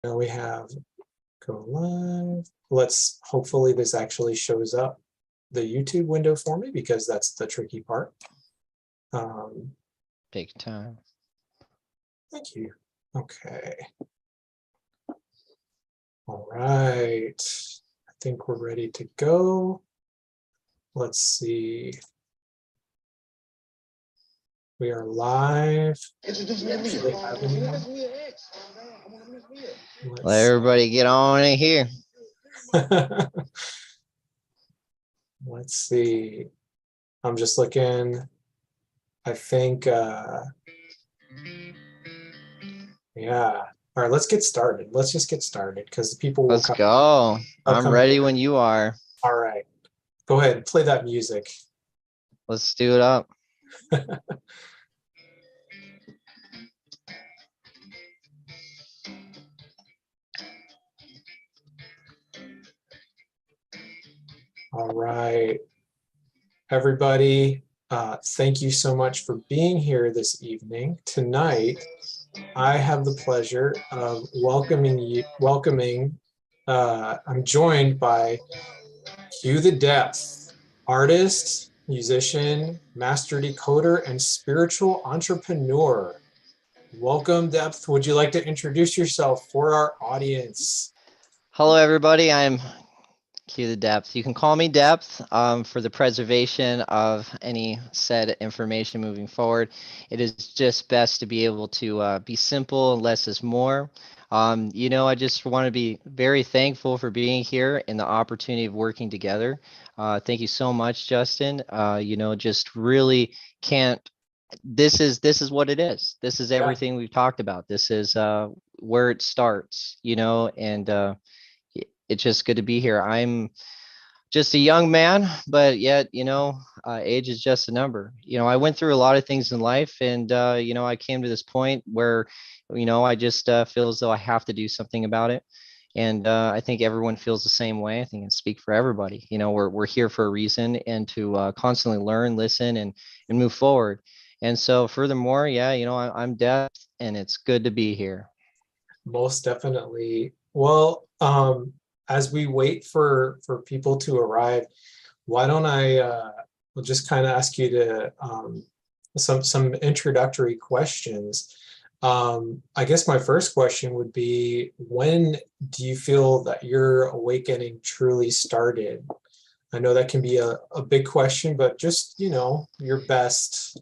Now we have go live. Let's hopefully this actually shows up the YouTube window for me because that's the tricky part. Take time. Thank you. Okay. All right. I think we're ready to go. Let's see. We are live. Let everybody get on in here. Let's see. I'm just looking. I think, yeah. All right, let's get started. Let's just get started because the people will Let's come. go. I'm Come ready in. when you are. All right. Go ahead. Play that music. Let's do it up. All right. Everybody, thank you so much for being here this evening. Tonight, I have the pleasure of I'm joined by Qthedepth, artist, musician, master decoder, and spiritual entrepreneur. Welcome, Depth. Would you like to introduce yourself for our audience? Hello, everybody. I'm Qthedepth. You can call me Depth for the preservation of any said information moving forward. It is just best to be able to be simple and less is more. I just want to be very thankful for being here and the opportunity of working together. Thank you so much, Justin. Just really can't. This is what it is. This is everything we've talked about. This is where it starts, and it's just good to be here. I'm just a young man, but yet, age is just a number. I went through a lot of things in life, and I came to this point where, I just feel as though I have to do something about it. And I think everyone feels the same way. I think I can speak for everybody. We're here for a reason, and to constantly learn, listen, and move forward. And so, furthermore, yeah, I'm Depth, and it's good to be here. Most definitely. Well, as we wait for people to arrive, why don't I will just kind of ask you to some introductory questions. I guess my first question would be, when do you feel that your awakening truly started? I know that can be a big question, but just, your best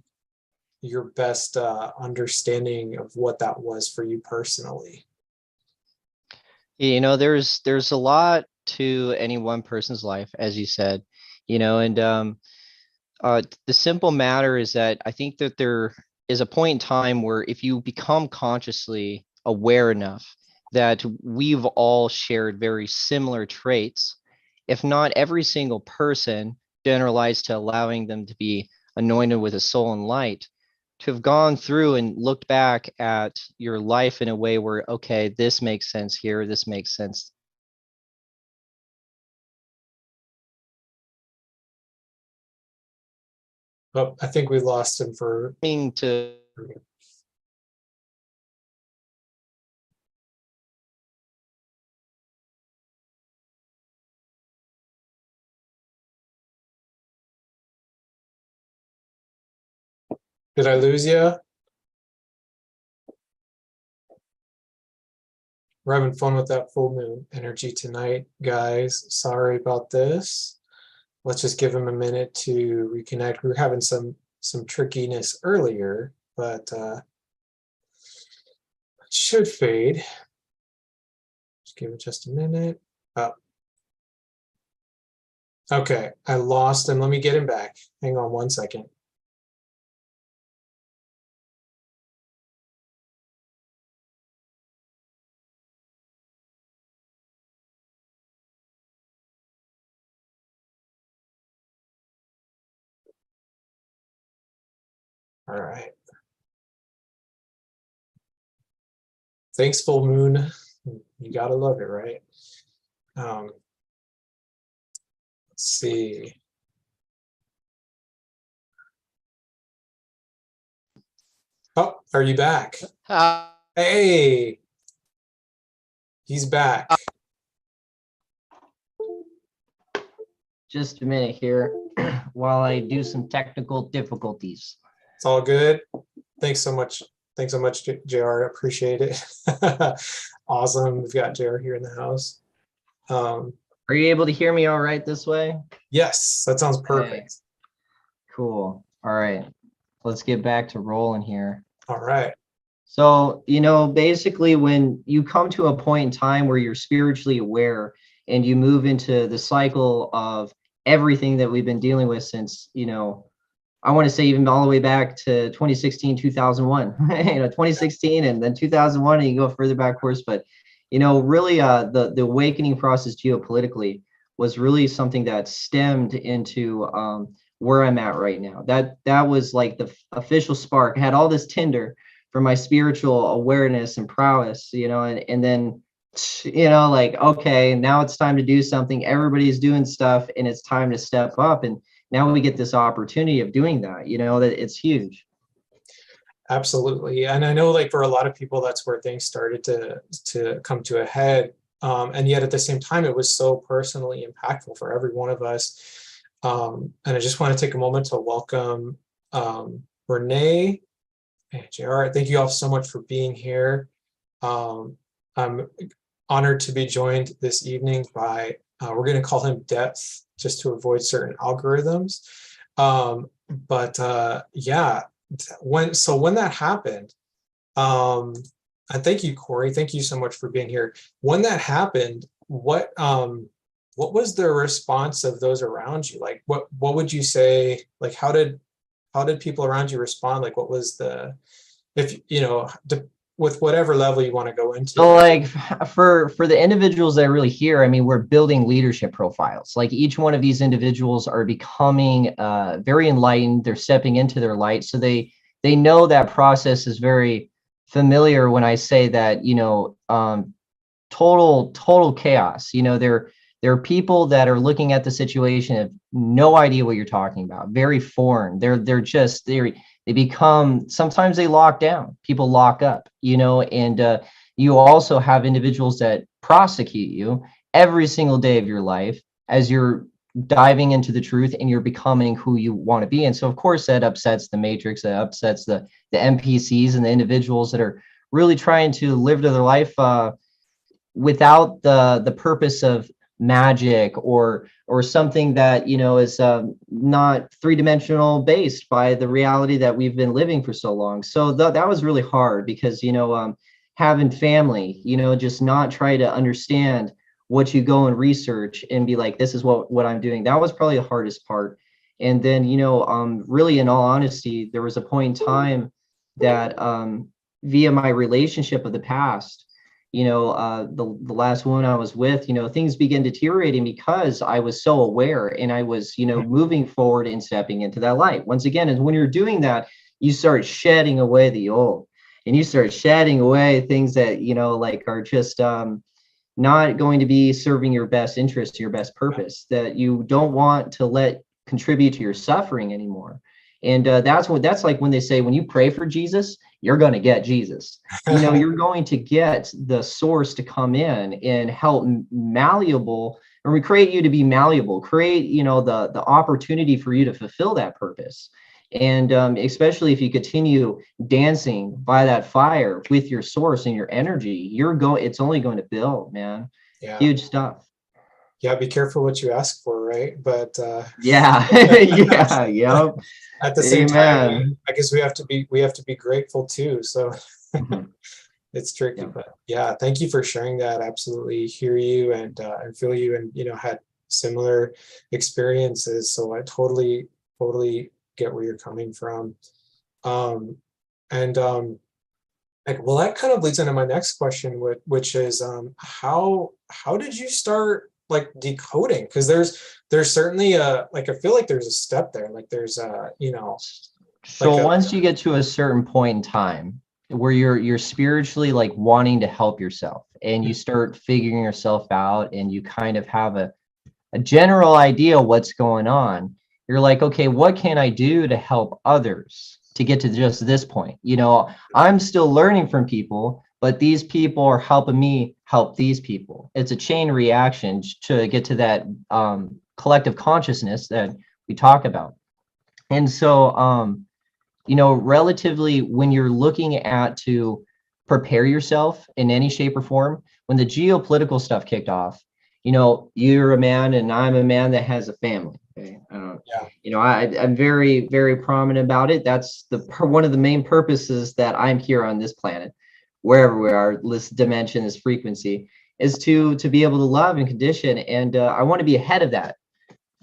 understanding of what that was for you personally. There's a lot to any one person's life, as you said, and the simple matter is that I think that there is a point in time where if you become consciously aware enough that we've all shared very similar traits, if not every single person generalized to allowing them to be anointed with a soul and light, to have gone through and looked back at your life in a way where, okay, this makes sense here, this makes sense. Oh, I think we lost him for. To Did I lose you? We're having fun with that full moon energy tonight, guys. Sorry about this. Let's just give him a minute to reconnect. We were having some trickiness earlier, but it should fade. Just give it just a minute. Oh. Okay, I lost him. Let me get him back. Hang on one second. All right. Thanks, full moon. You gotta love it, right? Let's see. Oh, are you back? Hey. He's back. Just a minute here while I do some technical difficulties. It's all good. Thanks so much. Thanks so much, JR. Appreciate it. Awesome. We've got JR here in the house. Are you able to hear me all right this way? Yes, that sounds perfect. Okay. Cool. All right. Let's get back to rolling here. All right. So, basically when you come to a point in time where you're spiritually aware and you move into the cycle of everything that we've been dealing with since, I want to say even all the way back to 2016, 2001, 2016 and then 2001, and you go further back, of course, but, really the awakening process geopolitically was really something that stemmed into where I'm at right now. That was like the official spark. I had all this tinder for my spiritual awareness and prowess, and then, like, okay, now it's time to do something. Everybody's doing stuff and it's time to step up. And now we get this opportunity of doing that, that it's huge. Absolutely. And I know, like, for a lot of people, that's where things started to come to a head. And yet at the same time, it was so personally impactful for every one of us. And I just want to take a moment to welcome Renee and JR. Thank you all so much for being here. I'm honored to be joined this evening by, we're going to call him Depth just to avoid certain algorithms. Yeah, when that happened, and thank you, Corey. Thank you so much for being here. When that happened, what was the response of those around you? Like, what would you say? Like, how did people around you respond? Like, what was the, if with whatever level you want to go into? So, like, for the individuals that are really here, I mean, we're building leadership profiles. Like, each one of these individuals are becoming very enlightened. They're stepping into their light, so they know that process is very familiar. When I say that, total chaos. There are people that are looking at the situation, have no idea what you're talking about. Very foreign. They become, sometimes they lock down. People lock up, and you also have individuals that prosecute you every single day of your life as you're diving into the truth and you're becoming who you want to be. And so, of course, that upsets the matrix, that upsets the NPCs and the individuals that are really trying to live their life without the purpose of magic or something that is not three-dimensional based by the reality that we've been living for so long. So that was really hard because having family, just not try to understand what you go and research and be like, this is what I'm doing. That was probably the hardest part. And then really, in all honesty, there was a point in time that via my relationship of the past, the last woman I was with, things began deteriorating because I was so aware and I was, moving forward and stepping into that light. Once again, and when you're doing that, you start shedding away the old and you start shedding away things that, like are just not going to be serving your best interest, your best purpose, that you don't want to let contribute to your suffering anymore. And that's like when they say, when you pray for Jesus, you're going to get Jesus. You're going to get the source to come in and help malleable, or we create you to be malleable, create, the opportunity for you to fulfill that purpose. And especially if you continue dancing by that fire with your source and your energy, it's only going to build, man. Yeah. Huge stuff. Yeah, be careful what you ask for, right? But yeah. Yep. At the same time, I guess we have to be grateful too. So it's tricky, but yeah, thank you for sharing that. Absolutely hear you and feel you, and had similar experiences. So I totally get where you're coming from. Well, that kind of leads into my next question, which is how did you start like decoding? Because there's certainly I feel like there's a step there, like there's so once you get to a certain point in time where you're spiritually like wanting to help yourself and you start figuring yourself out and you kind of have a general idea what's going on, you're like, okay, what can I do to help others to get to just this point? I'm still learning from people, but these people are helping me help these people. It's a chain reaction to get to that collective consciousness that we talk about. And so, you know, relatively, when you're looking at to prepare yourself in any shape or form, when the geopolitical stuff kicked off, you know, you're a man and I'm a man that has a family. Okay? Yeah. You know, I'm very, very prominent about it. That's one of the main purposes that I'm here on this planet, wherever we are, this dimension, this frequency, is to be able to love and condition. And I want to be ahead of that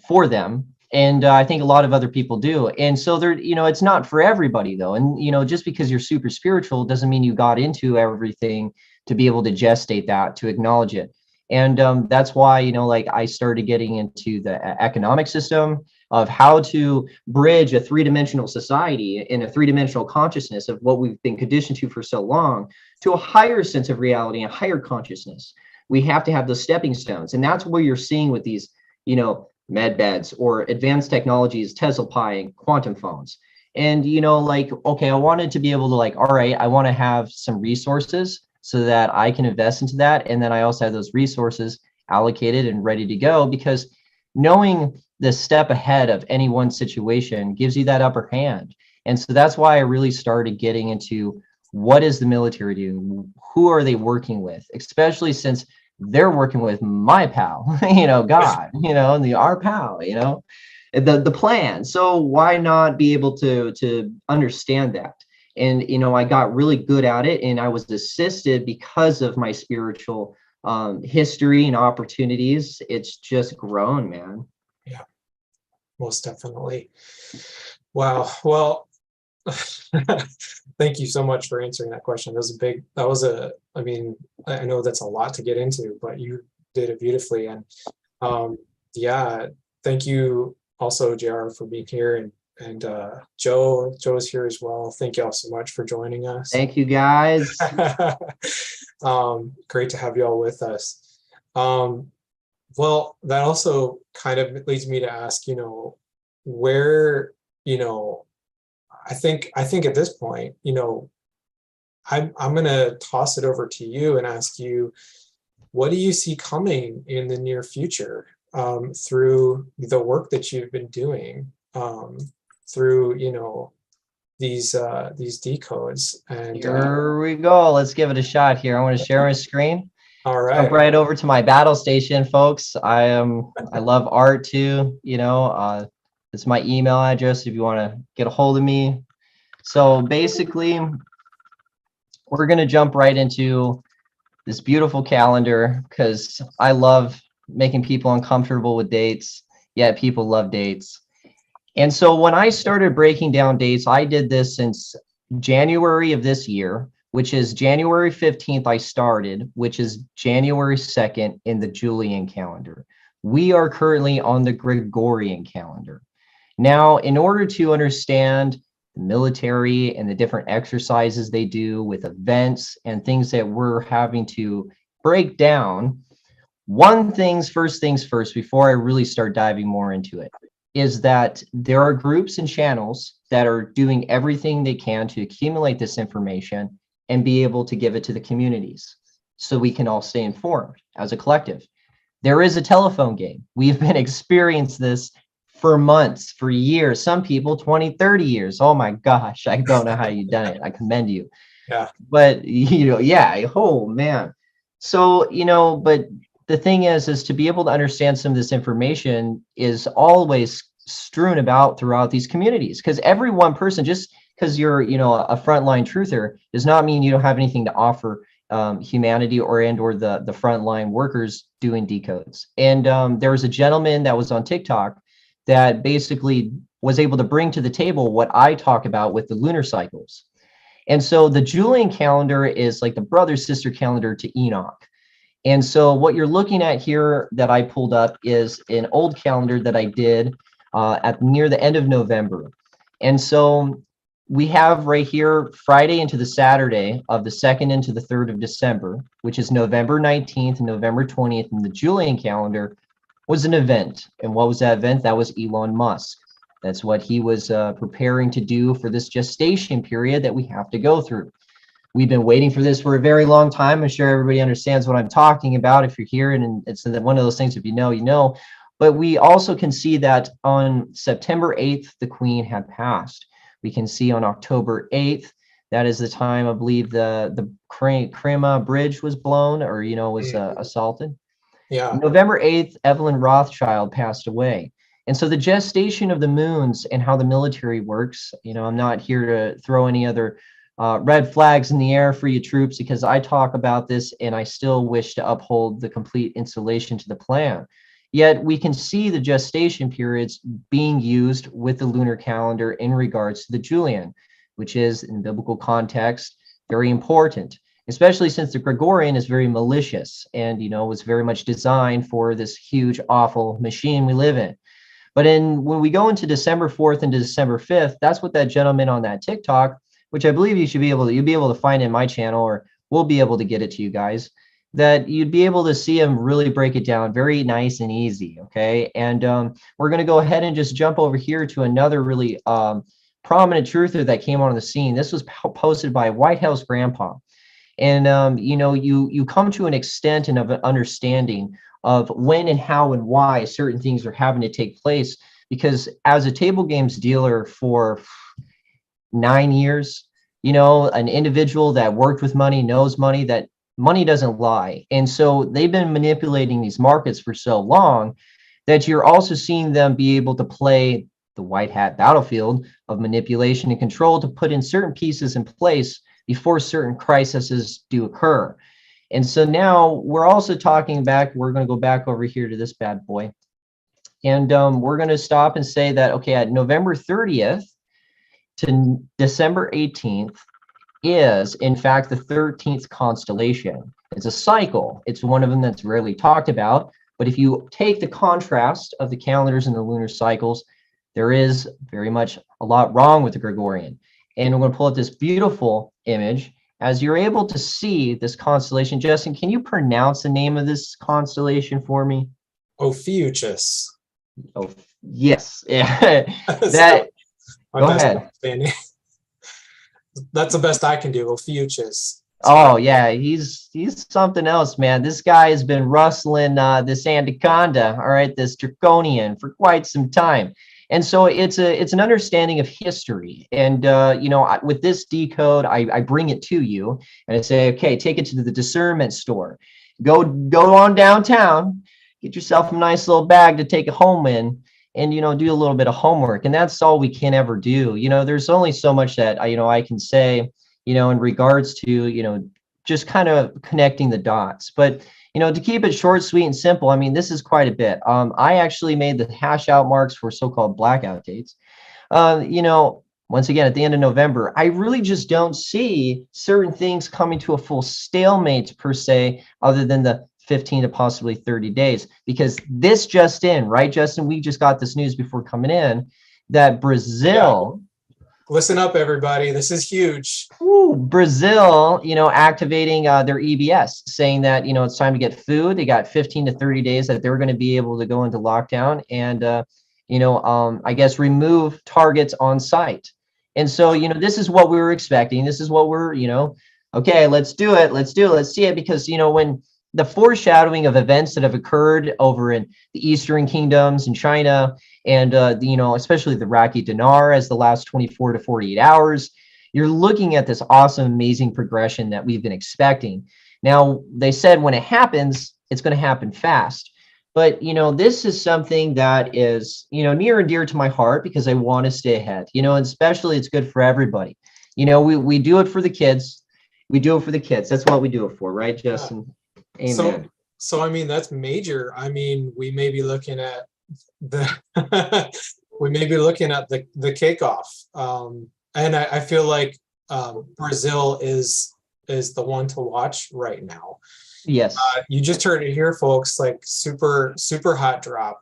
for them. And I think a lot of other people do. And so they're, you know, it's not for everybody though. And, you know, just because you're super spiritual doesn't mean you got into everything to be able to gestate that, to acknowledge it. And that's why, you know, like I started getting into the economic system of how to bridge a three-dimensional society in a three-dimensional consciousness of what we've been conditioned to for so long to a higher sense of reality and higher consciousness. We have to have those stepping stones. And that's what you're seeing with these, you know, med beds or advanced technologies, Tesla Pi and quantum phones. And, you know, like, okay, I wanted to be able to like, all right, I want to have some resources so that I can invest into that. And then I also have those resources allocated and ready to go, because knowing the step ahead of any one situation gives you that upper hand. And so that's why I really started getting into what is the military doing? Who are they working with? Especially since they're working with my pal, you know, God, you know, and our pal, you know, the plan. So why not be able to understand that? And, you know, I got really good at it, and I was assisted because of my spiritual history and opportunities. It's just grown, man. Yeah, most definitely. Wow. Well, thank you so much for answering that question. I mean, I know that's a lot to get into, but you did it beautifully. And yeah, thank you also, JR, for being here. And Joe is here as well. Thank you all so much for joining us. Thank you, guys. Great to have you all with us. Well, that also kind of leads me to ask, you know, where, you know, I think at this point, you know, I'm going to toss it over to you and ask you, what do you see coming in the near future through the work that you've been doing, through, you know, these decodes? And here we go. Let's give it a shot here. I want to share my screen. All right. Jump right over to my battle station, folks. I love art too. You know, it's my email address if you want to get a hold of me. So basically, we're going to jump right into this beautiful calendar because I love making people uncomfortable with dates, yet people love dates. And so when I started breaking down dates, I did this since January of this year, which is January 15th I started, which is January 2nd in the Julian calendar. We are currently on the Gregorian calendar. Now, in order to understand the military and the different exercises they do with events and things that we're having to break down, first things first, before I really start diving more into it, is that there are groups and channels that are doing everything they can to accumulate this information and be able to give it to the communities so we can all stay informed as a collective. There is a telephone game. We've been experiencing this for months, for years, some people 20, 30 years. Oh my gosh, I don't know how you've done it. I commend you. Yeah. But, you know, yeah, oh man. So, you know, but the thing is to be able to understand some of this information is always strewn about throughout these communities, because every one person, just because you're, you know, a frontline truther, does not mean you don't have anything to offer humanity or the frontline workers doing decodes. And there was a gentleman that was on TikTok that basically was able to bring to the table what I talk about with the lunar cycles. And so the Julian calendar is like the brother-sister calendar to Enoch. And so what you're looking at here that I pulled up is an old calendar that I did at near the end of November. And so we have right here Friday into the Saturday of the 2nd into the 3rd of December, which is November 19th and November 20th in the Julian calendar, was an event. And what was that event? That was Elon Musk. That's what he was preparing to do for this gestation period that we have to go through. We've been waiting for this for a very long time. I'm sure everybody understands what I'm talking about if you're here, and it's one of those things, if you know, you know. But we also can see that on September 8th, the Queen had passed. We can see on October 8th, that is the time I believe the Crema Bridge was blown, or, you know, was assaulted. Yeah. November 8th, Evelyn Rothschild passed away. And so the gestation of the moons and how the military works, you know, I'm not here to throw any other red flags in the air for you troops, because I talk about this and I still wish to uphold the complete installation to the plan. Yet we can see the gestation periods being used with the lunar calendar in regards to the Julian, which is, in biblical context, very important, especially since the Gregorian is very malicious and, you know, was very much designed for this huge, awful machine we live in. But when we go into December 4th and December 5th, that's what that gentleman on that TikTok, which I believe you'll be able to find in my channel, or we'll be able to get it to you guys, that you'd be able to see him really break it down very nice and easy. Okay. And we're going to go ahead and just jump over here to another really prominent truther that came on the scene. This was posted by White House Grandpa. And, you know, you come to an extent and of an understanding of when and how and why certain things are having to take place. Because as a table games dealer for 9 years, you know, an individual that worked with money knows money, that money doesn't lie. And so they've been manipulating these markets for so long that you're also seeing them be able to play the white hat battlefield of manipulation and control to put in certain pieces in place before certain crises do occur. And so now we're also talking back, we're going to go back over here to this bad boy. And we're going to stop and say that, okay, at November 30th to December 18th is, in fact, the 13th constellation. It's a cycle. It's one of them that's rarely talked about. But if you take the contrast of the calendars and the lunar cycles, there is very much a lot wrong with the Gregorian. And we're going to pull up this beautiful image. As you're able to see this constellation, Justin, can you pronounce the name of this constellation for me? Ophiuchus. Oh, yes. Yeah. That. Go ahead. That's the best I can do. Ophiuchus. Oh yeah, he's something else, man. This guy has been rustling this anaconda, all right, this draconian, for quite some time. And so it's an understanding of history. And you know, with this decode, I bring it to you and I say, okay, take it to the discernment store. Go on downtown, get yourself a nice little bag to take it home in, and, you know, do a little bit of homework. And that's all we can ever do. You know, there's only so much that you know, I can say, you know, in regards to, you know, just kind of connecting the dots. But, you know, to keep it short, sweet, and simple, I mean, this is quite a bit. I actually made the hash out marks for so-called blackout dates. You know, once again, at the end of November, I really just don't see certain things coming to a full stalemate per se, other than the 15 to possibly 30 days. Because this just in, right, Justin? We just got this news before coming in that Brazil... Yeah. Listen up, everybody. This is huge. Brazil, you know, activating their EBS, saying that, you know, it's time to get food. They got 15 to 30 days that they're going to be able to go into lockdown and, you know, I guess remove targets on site. And so, you know, this is what we were expecting. This is what we're, you know, okay, let's do it. Let's do it. Let's see it. Because, you know, when the foreshadowing of events that have occurred over in the Eastern kingdoms in China and, you know, especially the Iraqi dinar as the last 24 to 48 hours, you're looking at this awesome, amazing progression that we've been expecting. Now, they said when it happens, it's going to happen fast. But, you know, this is something that is, you know, near and dear to my heart because I want to stay ahead, you know, and especially it's good for everybody. You know, we do it for the kids. We do it for the kids. That's what we do it for, right, Justin? Amen. So I mean, that's major. I mean, we may be looking at the the kickoff. And I feel like Brazil is the one to watch right now. Yes. You just heard it here, folks, like super hot drop.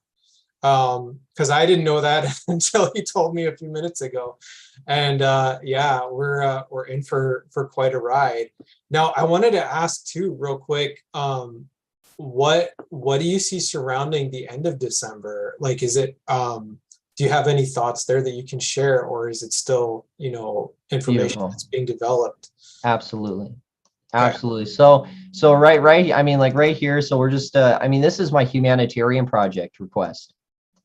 Because I didn't know that until he told me a few minutes ago. And yeah, we're in for quite a ride. Now, I wanted to ask too, real quick, what do you see surrounding the end of December? Like, is it do you have any thoughts there that you can share, or is it still, you know, information that's being developed? Absolutely. Absolutely. So right, I mean, like right here. So we're just, I mean, this is my humanitarian project request.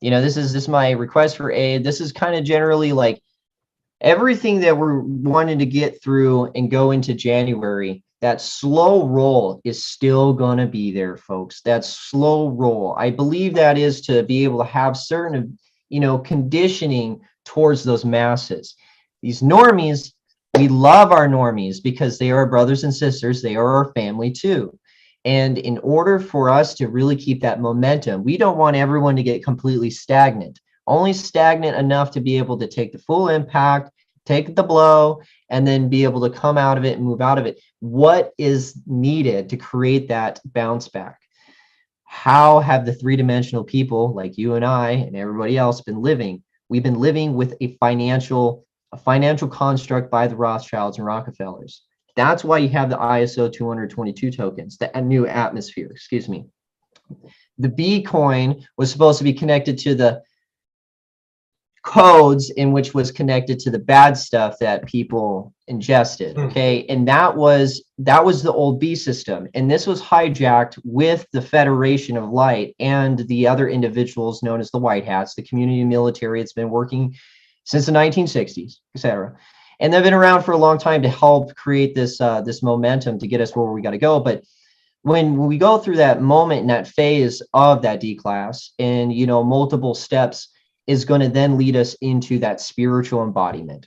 You know, this is my request for aid. This is kind of generally like everything that we're wanting to get through and go into January. That slow roll is still going to be there, folks. That slow roll. I believe that is to be able to have certain, you know, conditioning towards those masses. These normies, we love our normies because they are our brothers and sisters. They are our family too. And in order for us to really keep that momentum, we don't want everyone to get completely stagnant, only stagnant enough to be able to take the full impact, take the blow, and then be able to come out of it and move out of it. What is needed to create that bounce back? How have the three-dimensional people like you and I and everybody else been living? We've been living with a financial construct by the Rothschilds and Rockefellers. That's why you have the ISO 222 tokens, the new atmosphere, excuse me. The B coin was supposed to be connected to the codes, in which was connected to the bad stuff that people ingested. Okay. And that was the old B system. And this was hijacked with the Federation of Light and the other individuals known as the White Hats, the community military. It's been working since the 1960s, etc. And they've been around for a long time to help create this this momentum to get us where we got to go. But when we go through that moment in that phase of that D class, and you know, multiple steps is going to then lead us into that spiritual embodiment.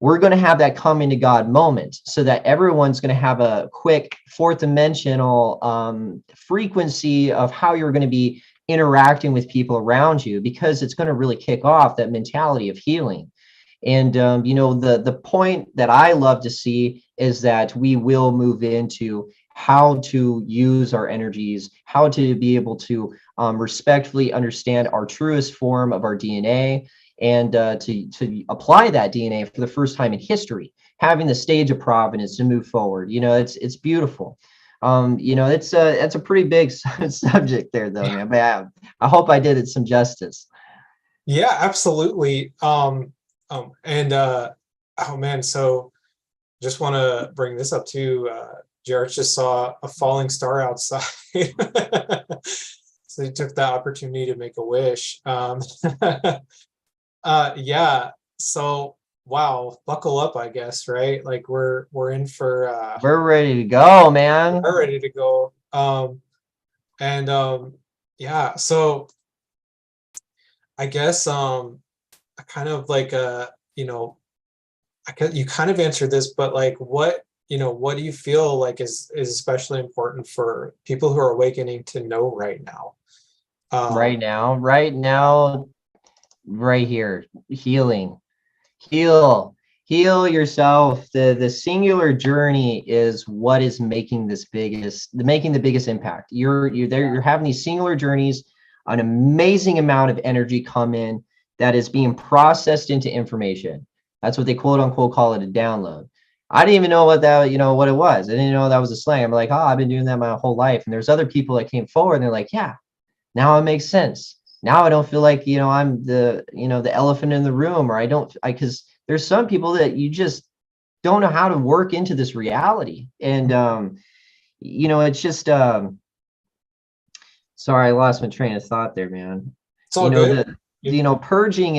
We're going to have that come into God moment, so that everyone's going to have a quick fourth dimensional frequency of how you're going to be interacting with people around you, because it's going to really kick off that mentality of healing. And you know, the point that I love to see is that we will move into how to use our energies, how to be able to respectfully understand our truest form of our DNA, and to apply that DNA for the first time in history, having the stage of providence to move forward. You know, it's beautiful. You know, it's a pretty big subject there, though, man. But I hope I did it some justice. Yeah, absolutely. Oh man, so just want to bring this up too. Jared just saw a falling star outside. So he took that opportunity to make a wish. Yeah, so wow, buckle up, I guess, right? Like we're in for We're ready to go, man. we're ready to go. Yeah, so I guess I kind of like you know, you kind of answered this, but like what, you know, what do you feel like is especially important for people who are awakening to know right now? Right now, right here, healing, heal yourself. The singular journey is what is making the biggest impact. You're having these singular journeys, an amazing amount of energy come in that is being processed into information. That's what they quote unquote call it, a download. I didn't even know what that, you know, what it was. I didn't know that was a slang. I'm like, oh, I've been doing that my whole life. And there's other people that came forward and they're like, yeah, now it makes sense. Now I don't feel like, you know, I'm the, you know, the elephant in the room, or because there's some people that you just don't know how to work into this reality. And, you know, it's just, sorry, I lost my train of thought there, man. It's all good. You know, purging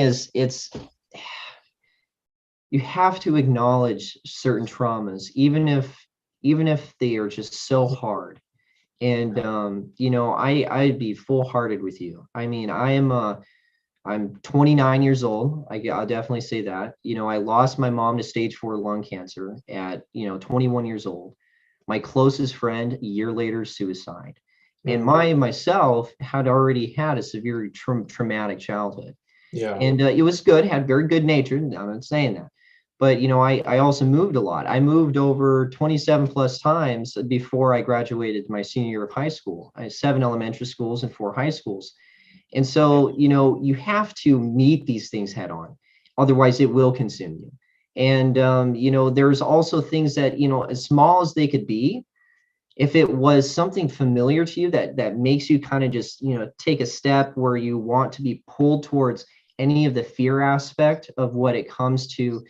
you have to acknowledge certain traumas, even if they are just so hard. And you know, I'd be full-hearted with you. I mean, I'm 29 years old. I'll definitely say that. You know, I lost my mom to stage 4 lung cancer at, you know, 21 years old. My closest friend, a year later, suicide. And myself had already had a severe traumatic childhood. Yeah. And it was good, had very good nature. I'm not saying that. But, you know, I also moved a lot. I moved over 27 plus times before I graduated my senior year of high school. I had 7 elementary schools and 4 high schools. And so, you know, you have to meet these things head on. Otherwise, it will consume you. And, you know, there's also things that, you know, as small as they could be, if it was something familiar to you that makes you kind of just, you know, take a step where you want to be pulled towards any of the fear aspect of what it comes to,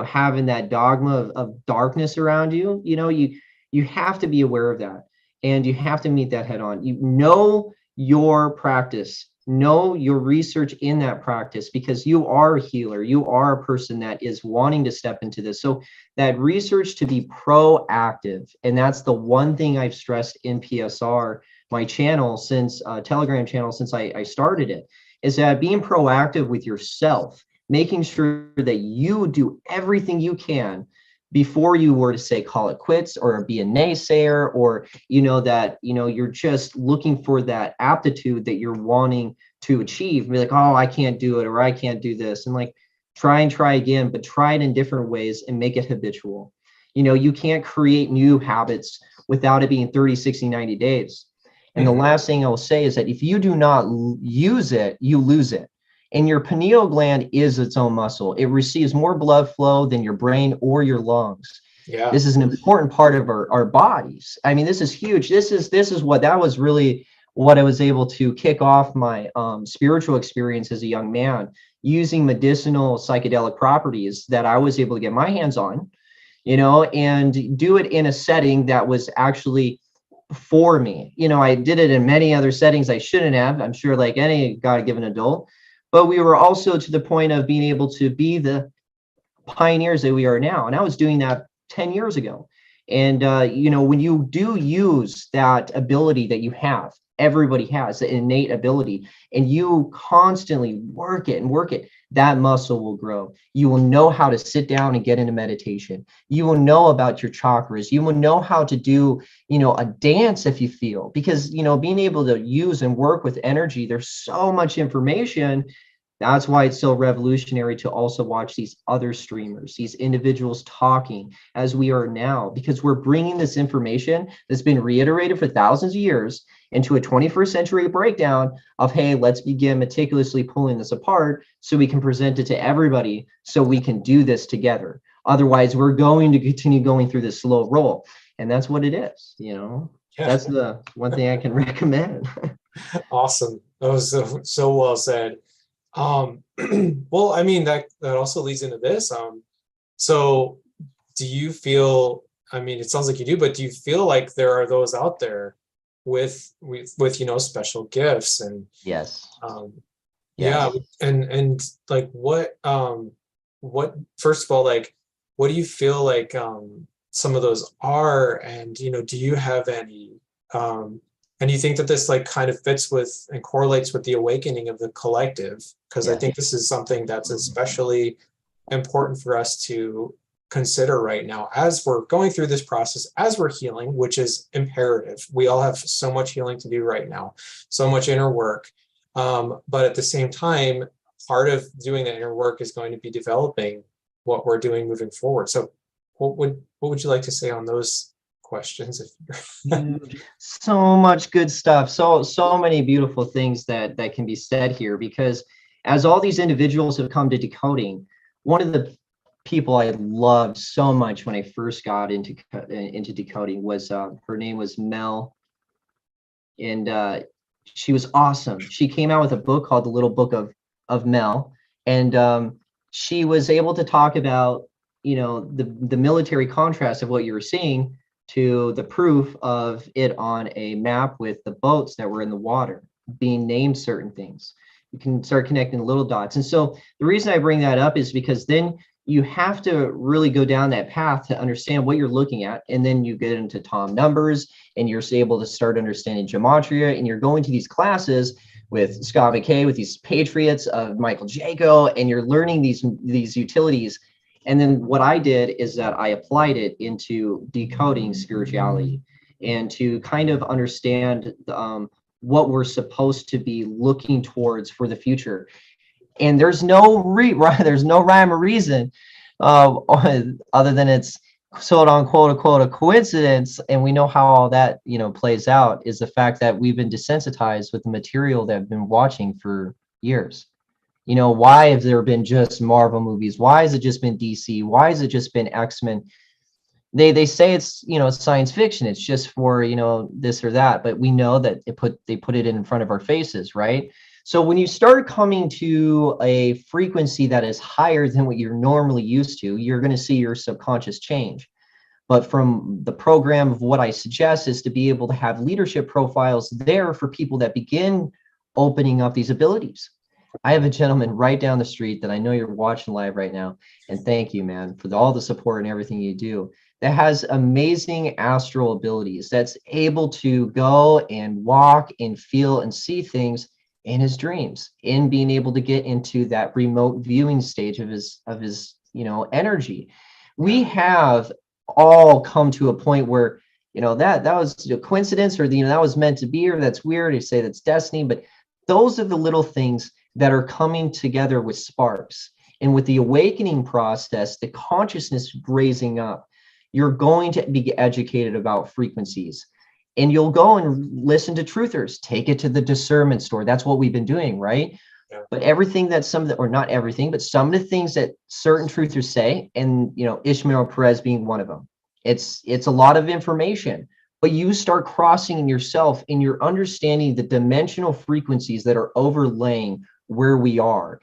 having that dogma of darkness around you. You have to be aware of that, and you have to meet that head on. You know your practice, know your research in that practice, because you are a healer. You are a person that is wanting to step into this. So that research, to be proactive. And that's the one thing I've stressed in PSR, my channel, since Telegram channel, since I started it, is that being proactive with yourself, making sure that you do everything you can before you were to say call it quits or be a naysayer, or that you're just looking for that aptitude that you're wanting to achieve. Be like, oh, I can't do it, or I can't do this, and like try and try again, but try it in different ways and make it habitual. You can't create new habits without it being 30, 60, 90 days. And the last thing I will say is that if you do not use it, you lose it. And your pineal gland is its own muscle. It receives more blood flow than your brain or your lungs. Yeah. This is an important part of our bodies. I mean, this is huge. This is that was really what I was able to kick off my spiritual experience as a young man, using medicinal psychedelic properties that I was able to get my hands on, and do it in a setting that was actually for me. I did it in many other settings I shouldn't have, I'm sure, like any God-given adult. But we were also to the point of being able to be the pioneers that we are now. And I was doing that 10 years ago. And, when you do use that ability that you have, everybody has the innate ability, and you constantly work it, that muscle will grow. You will know how to sit down and get into meditation. You will know about your chakras. You will know how to do, a dance if you feel, because, being able to use and work with energy, there's so much information. That's why it's so revolutionary to also watch these other streamers, these individuals talking as we are now, because we're bringing this information that's been reiterated for thousands of years into a 21st century breakdown of, hey, let's begin meticulously pulling this apart so we can present it to everybody, so we can do this together. Otherwise, we're going to continue going through this slow roll. And that's what it is, Yeah. That's the one thing I can recommend. Awesome. That was so well said. Well, I mean, that also leads into this. So do you feel, I mean, it sounds like you do, but do you feel like there are those out there with special gifts and Yes. yeah, Yes. and like what first of all, like what do you feel like some of those are, and do you have any and you think that this like kind of fits with and correlates with the awakening of the collective? Because I think this is something that's especially important for us to consider right now as we're going through this process, as we're healing, which is imperative. We all have so much healing to do right now, so much inner work. But at the same time, part of doing that inner work is going to be developing what we're doing moving forward. So what would you like to say on those questions? So much good stuff, so many beautiful things that can be said here, because as all these individuals have come to decoding, one of the people I loved so much when I first got into decoding was her name was Mel, and she was awesome. She came out with a book called The Little Book of Mel, and she was able to talk about the military contrast of what you were seeing to the proof of it on a map with the boats that were in the water being named certain things. You can start connecting little dots. And so the reason I bring that up is because then you have to really go down that path to understand what you're looking at. And then you get into Tom numbers, and you're able to start understanding gematria, and you're going to these classes with Scott McKay, with these patriots of Michael Jaco, and you're learning these utilities. And then what I did is that I applied it into decoding spirituality, and to kind of understand what we're supposed to be looking towards for the future. And there's no rhyme or reason other than it's so unquote a coincidence. And we know how all that plays out, is the fact that we've been desensitized with the material that I've been watching for years. Why have there been just Marvel movies? Why has it just been DC? Why has it just been X-Men? They say it's science fiction. It's just for this or that, but we know that they put it in front of our faces, right? So when you start coming to a frequency that is higher than what you're normally used to, you're going to see your subconscious change. But from the program of what I suggest is to be able to have leadership profiles there for people that begin opening up these abilities. I have a gentleman right down the street that I know you're watching live right now. And thank you, man, for all the support and everything you do, that has amazing astral abilities, that's able to go and walk and feel and see things in his dreams, in being able to get into that remote viewing stage of his energy. We have all come to a point where that was a coincidence, or that was meant to be, or that's weird to say that's destiny, but those are the little things that are coming together with sparks. And with the awakening process, the consciousness raising up, you're going to be educated about frequencies. And you'll go and listen to truthers, take it to the discernment store. That's what we've been doing, right? Yeah. But everything that or not everything, but some of the things that certain truthers say, and Ishmael Perez being one of them, it's a lot of information. But you start crossing in yourself, and you're understanding the dimensional frequencies that are overlaying where we are.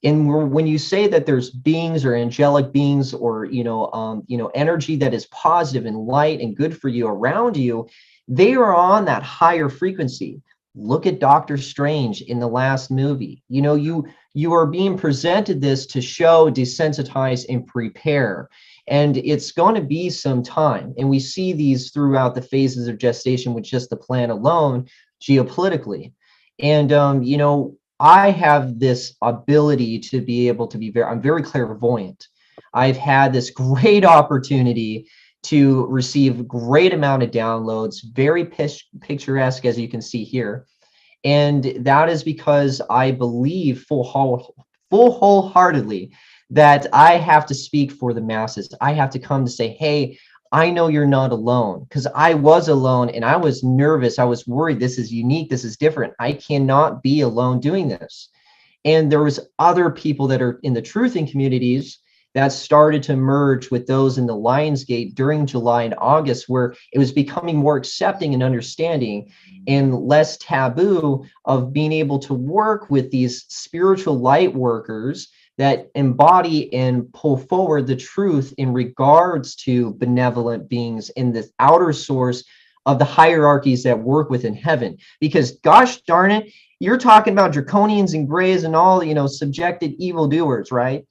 And when you say that there's beings or angelic beings or energy that is positive and light and good for you around you, they are on that higher frequency. Look at Doctor Strange in the last movie. You are being presented this to show, desensitize, and prepare. And it's going to be some time. And we see these throughout the phases of gestation with just the plan alone, geopolitically. And, I have this ability to be able to be I'm very clairvoyant. I've had this great opportunity to receive great amount of downloads, very picturesque, as you can see here. And that is because I believe wholeheartedly that I have to speak for the masses. I have to come to say, hey, I know you're not alone, because I was alone and I was nervous. I was worried. This is unique. This is different. I cannot be alone doing this. And there was other people that are in the truthing communities that started to merge with those in the Lionsgate during July and August, where it was becoming more accepting and understanding and less taboo of being able to work with these spiritual light workers that embody and pull forward the truth in regards to benevolent beings in the outer source of the hierarchies that work within heaven. Because gosh darn it, you're talking about draconians and grays and all, subjected evildoers, right?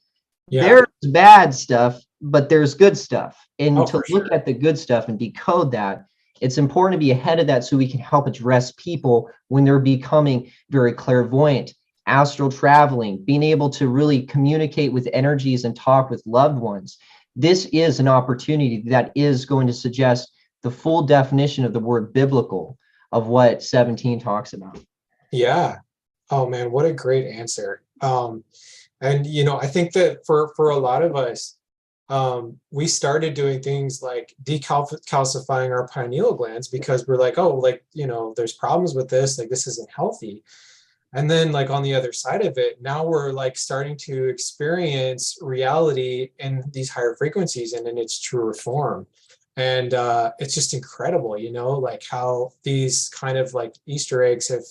Yeah. There's bad stuff, but there's good stuff. And to look at the good stuff and decode that, it's important to be ahead of that so we can help address people when they're becoming very clairvoyant, astral traveling, being able to really communicate with energies and talk with loved ones. This is an opportunity that is going to suggest the full definition of the word biblical of what 17 talks about. Yeah. Oh man, what a great answer. And I think that for a lot of us, we started doing things like decalcifying our pineal glands because we're like, oh, there's problems with this, like this isn't healthy. And then on the other side of it, now we're starting to experience reality in these higher frequencies and in its truer form. And it's just incredible, how these kind of Easter eggs have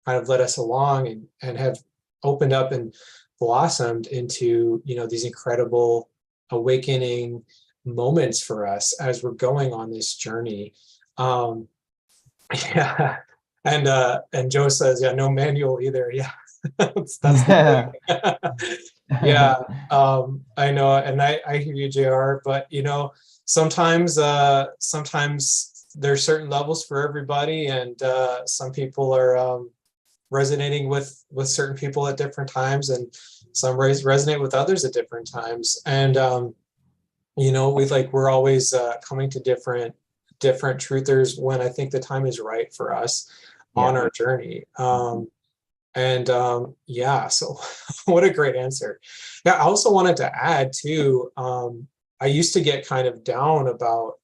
kind of led us along and have opened up and blossomed into, these incredible awakening moments for us as we're going on this journey. Yeah. And Joe says, yeah, no manual either. Yeah. that's the thing. Yeah. I know. And I hear you, JR, but sometimes there's certain levels for everybody, and some people are resonating with certain people at different times, and some resonate with others at different times. And we're always coming to different truthers when I think the time is right for us on our journey. Yeah, so what a great answer. Yeah, I also wanted to add too, I used to get kind of down about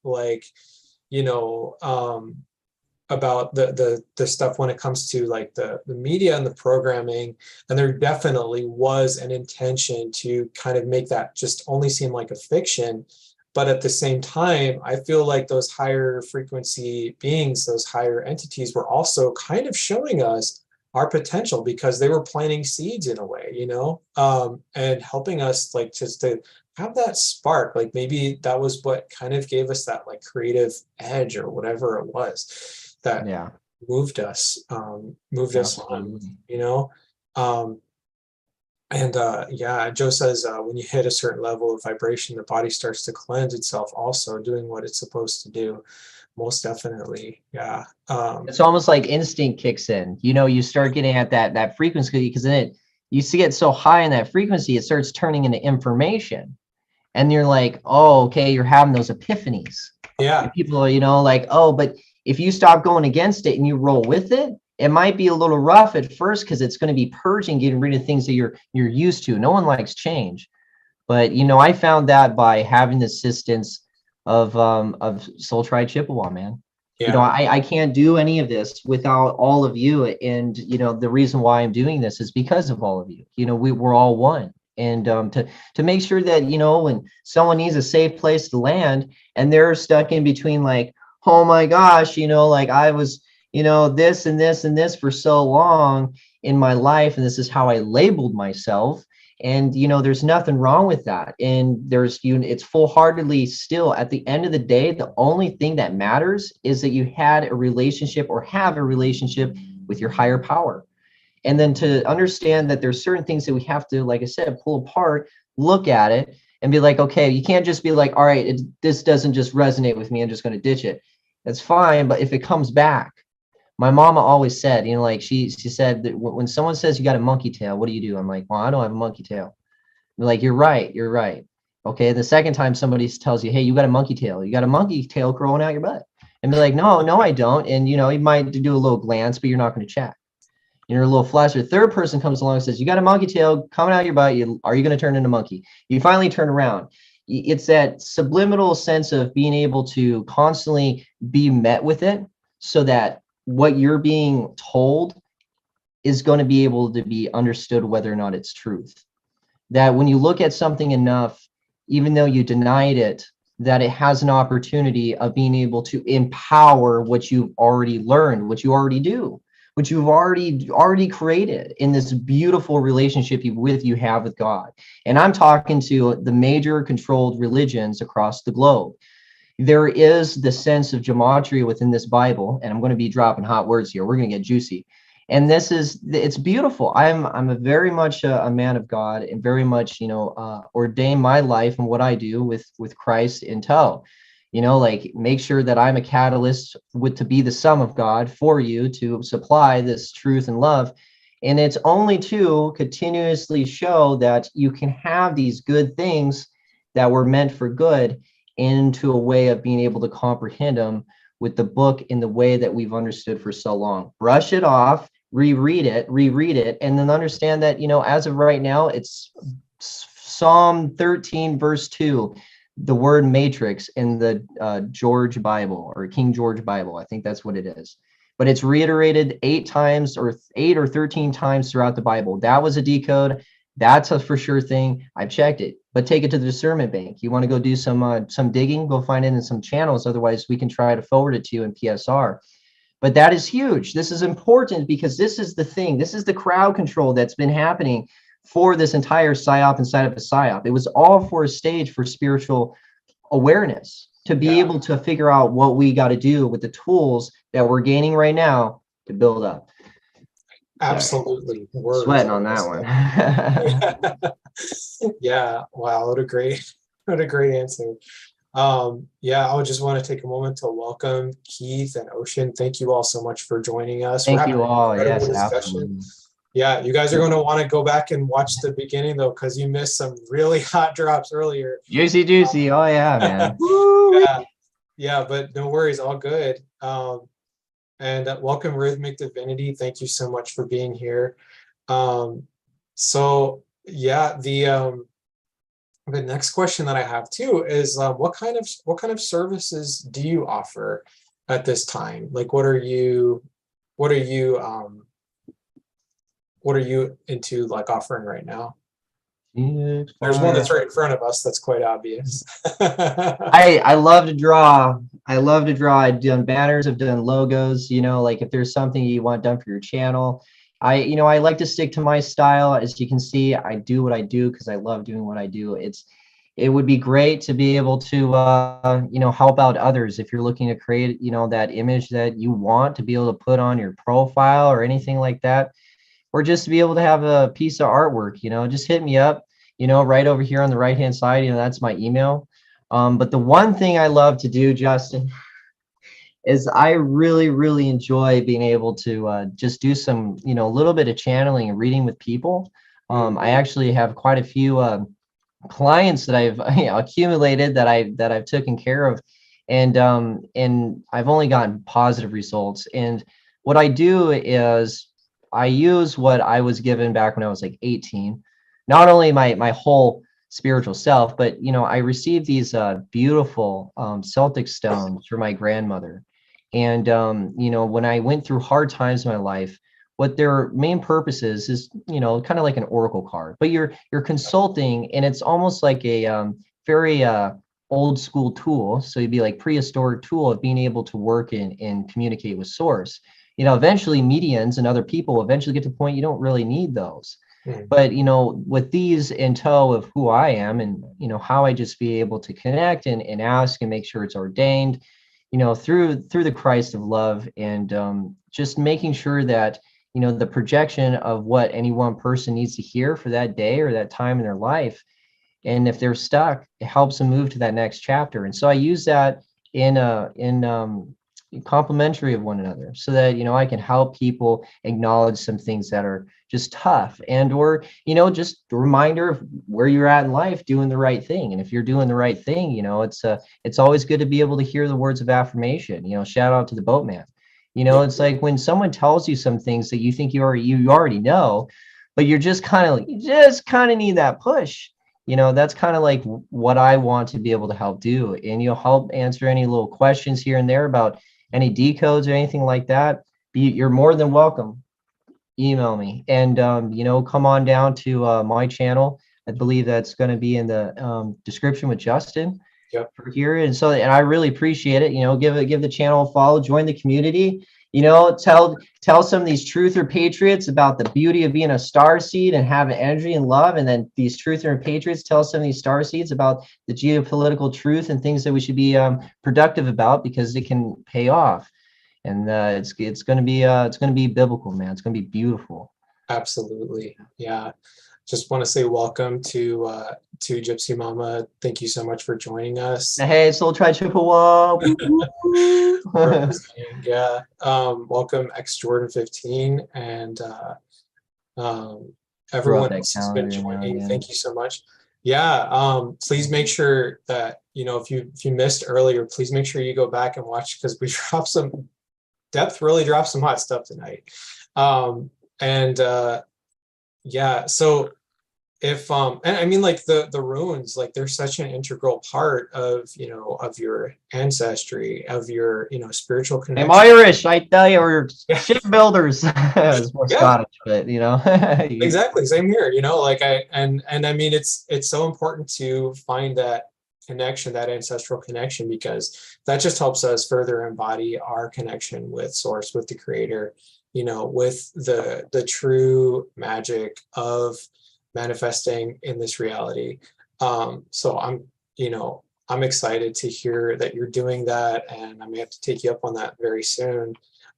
about the stuff when it comes to the media and the programming, and there definitely was an intention to kind of make that just only seem like a fiction. But at the same time, I feel like those higher frequency beings, those higher entities, were also kind of showing us our potential, because they were planting seeds in a way, you know, and helping us like just to have that spark. Like maybe that was what kind of gave us that like creative edge or whatever it was that Yeah, moved us on, absolutely. you know. And yeah, Joe says when you hit a certain level of vibration, the body starts to cleanse itself, also doing what it's supposed to do. Most definitely, yeah. It's almost like instinct kicks in. You know, you start getting at that frequency, because then you see it so high in that frequency, it starts turning into information. And you're like, oh, okay, you're having those epiphanies. Yeah. And people are, you know, like, oh, but if you stop going against it and you roll with it, it might be a little rough at first because it's going to be purging, getting rid of things that you're used to. No one likes change. But, you know, I found that by having the assistance of Soul Tribe Chippewa, man. You know, Yeah. I can't do any of this without all of you. And, you know, the reason why I'm doing this is because of all of you. You know, we're all one. And to make sure that, you know, when someone needs a safe place to land and they're stuck in between, like, oh my gosh, you know, like I was, you know, this and this and this for so long in my life, and this is how I labeled myself. And, you know, there's nothing wrong with that. And there's, you, it's full-heartedly still, at the end of the day, the only thing that matters is that you had a relationship or have a relationship with your higher power. And then to understand that there's certain things that we have to, like I said, pull apart, look at it and be like, okay, you can't just be like, all right, this doesn't just resonate with me, I'm just going to ditch it. That's fine. But if it comes back, my mama always said, you know, like she said that when someone says you got a monkey tail, what do you do? I'm like, well, I don't have a monkey tail. They're like, you're right. You're right. Okay. The second time somebody tells you, hey, you got a monkey tail growing out your butt. And be like, no, I don't. And, you know, you might do a little glance, but you're not going to check. You're a little flasher. Third person comes along and says, you got a monkey tail coming out your butt. Are you going to turn into a monkey? You finally turn around. It's that subliminal sense of being able to constantly be met with it, so that what you're being told is going to be able to be understood whether or not it's truth. That when you look at something enough, even though you denied it, that it has an opportunity of being able to empower what you've already learned, what you already do, what you've already created in this beautiful relationship you have with God. And I'm talking to the major controlled religions across the globe. There is the sense of gematria within this Bible, and I'm going to be dropping hot words here. We're going to get juicy. And it's beautiful. I'm a very much a man of God, and very much, you know, ordain my life and what I do with Christ in tow. You know, like, make sure that I'm a catalyst to be the sum of God for you, to supply this truth and love. And it's only to continuously show that you can have these good things that were meant for good into a way of being able to comprehend them with the book in the way that we've understood for so long. Brush it off, reread it, and then understand that, you know, as of right now, it's Psalm 13, verse 2, the word matrix in the George Bible, or King George Bible. I think that's what it is. But it's reiterated 8 or 13 times throughout the Bible. That was a decode. That's a for sure thing. I've checked it. But take it to the discernment bank. You want to go do some digging, go find it in some channels. Otherwise, we can try to forward it to you in PSR. But that is huge. This is important, because this is the thing. This is the crowd control that's been happening for this entire PSYOP inside of a PSYOP. It was all for a stage for spiritual awareness, to be able to figure out what we got to do with the tools that we're gaining right now to build up. Absolutely. Sweating on that one. Yeah. Wow. What a great answer. Yeah, I would just want to take a moment to welcome Keith and Ocean. Thank you all so much for joining us. Thank you all. Yes, absolutely. Yeah, you guys are going to want to go back and watch the beginning, though, because you missed some really hot drops earlier. Juicy. Oh yeah, man. Yeah, but no worries, all good. And welcome, Rhythmic Divinity. Thank you so much for being here. So yeah, the next question that I have too is what kind of services do you offer at this time? Like, what are you into, like, offering right now? There's one that's right in front of us that's quite obvious. I love to draw. I've done banners, I've done logos, you know, like if there's something you want done for your channel, I like to stick to my style. As you can see, I do what I do because I love doing what I do. It would be great to be able to, help out others if you're looking to create, that image that you want to be able to put on your profile or anything like that, or just to be able to have a piece of artwork, just hit me up, right over here on the right-hand side, that's my email. But the one thing I love to do, Justin, is I really, really enjoy being able to just do some, a little bit of channeling and reading with people. I actually have quite a few clients that I've accumulated that I've taken care of, and I've only gotten positive results. And what I do is I use what I was given back when I was like 18, not only my whole spiritual self, but I received these beautiful Celtic stones from my grandmother. And when I went through hard times in my life, what their main purpose is kind of like an oracle card, but you're consulting, and it's almost like a very old school tool. So you'd be like prehistoric tool of being able to work and communicate with source. Eventually medians and other people eventually get to the point you don't really need those. But with these in tow of who I am, and how I just be able to connect and ask and make sure it's ordained, through the Christ of love, and just making sure that the projection of what any one person needs to hear for that day or that time in their life. And if they're stuck, it helps them move to that next chapter. And so I use that in complementary of one another, so that I can help people acknowledge some things that are just tough, and or just a reminder of where you're at in life, doing the right thing. And if you're doing the right thing, it's always good to be able to hear the words of affirmation. Shout out to the boatman. It's like when someone tells you some things that you think you already know, but you just kind of need that push. That's kind of like what I want to be able to help do. And you'll help answer any little questions here and there about any decodes or anything like that. You're more than welcome. Email me, and come on down to my channel. I believe that's going to be in the description with Justin. Yep. For here. And I really appreciate it. Give the channel a follow, join the community, tell some of these truther patriots about the beauty of being a star seed and having energy and love. And then these truther and patriots tell some of these star seeds about the geopolitical truth and things that we should be productive about, because it can pay off. And it's going to be biblical, man. It's going to be beautiful. Absolutely. Yeah. Just want to say welcome to Gypsy Mama. Thank you so much for joining us. Hey, Soul Tri Triple Yeah. Welcome X Jordan 15, and everyone else who's been joining. Thank you so much. Yeah. Please make sure that if you missed earlier, please make sure you go back and watch, because we dropped some Depth really dropped some hot stuff tonight. Yeah, so if and I mean, like the runes, like they're such an integral part of of your ancestry, of your spiritual connection. I'm Irish, I tell you, we're shipbuilders. It's more Scottish, but exactly, same here. Like I mean, it's so important to find that connection, that ancestral connection, because that just helps us further embody our connection with source, with the creator, with the true magic of manifesting in this reality. So I'm excited to hear that you're doing that, and I may have to take you up on that very soon.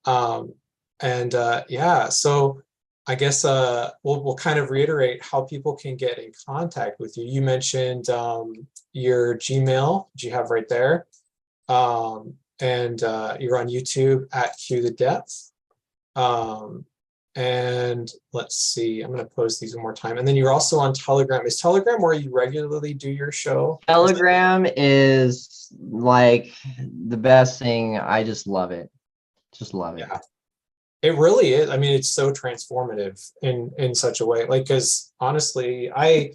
Yeah, so I guess we'll kind of reiterate how people can get in contact with you. You mentioned your Gmail, which you have right there, and you're on YouTube at Qthedepth. And let's see, I'm going to post these one more time. And then you're also on Telegram. Is Telegram where you regularly do your show? Telegram is like the best thing. I just love it. Just love it. Yeah. It really is. I mean, it's so transformative in such a way. Like, because honestly, I've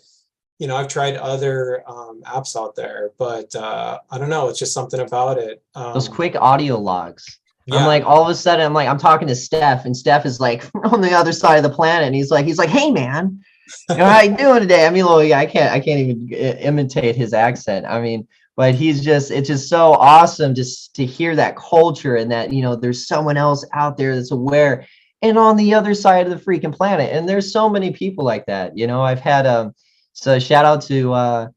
tried other apps out there, but I don't know. It's just something about it. Those quick audio logs. Yeah. I'm like, all of a sudden, I'm talking to Steph, and Steph is like on the other side of the planet, and he's like, hey man, how you doing today? I mean, I can't even imitate his accent. I mean, but it's just so awesome just to hear that culture, and that there's someone else out there that's aware. and on the other side of the freaking planet. And there's so many people like that. You know, I've had so shout out to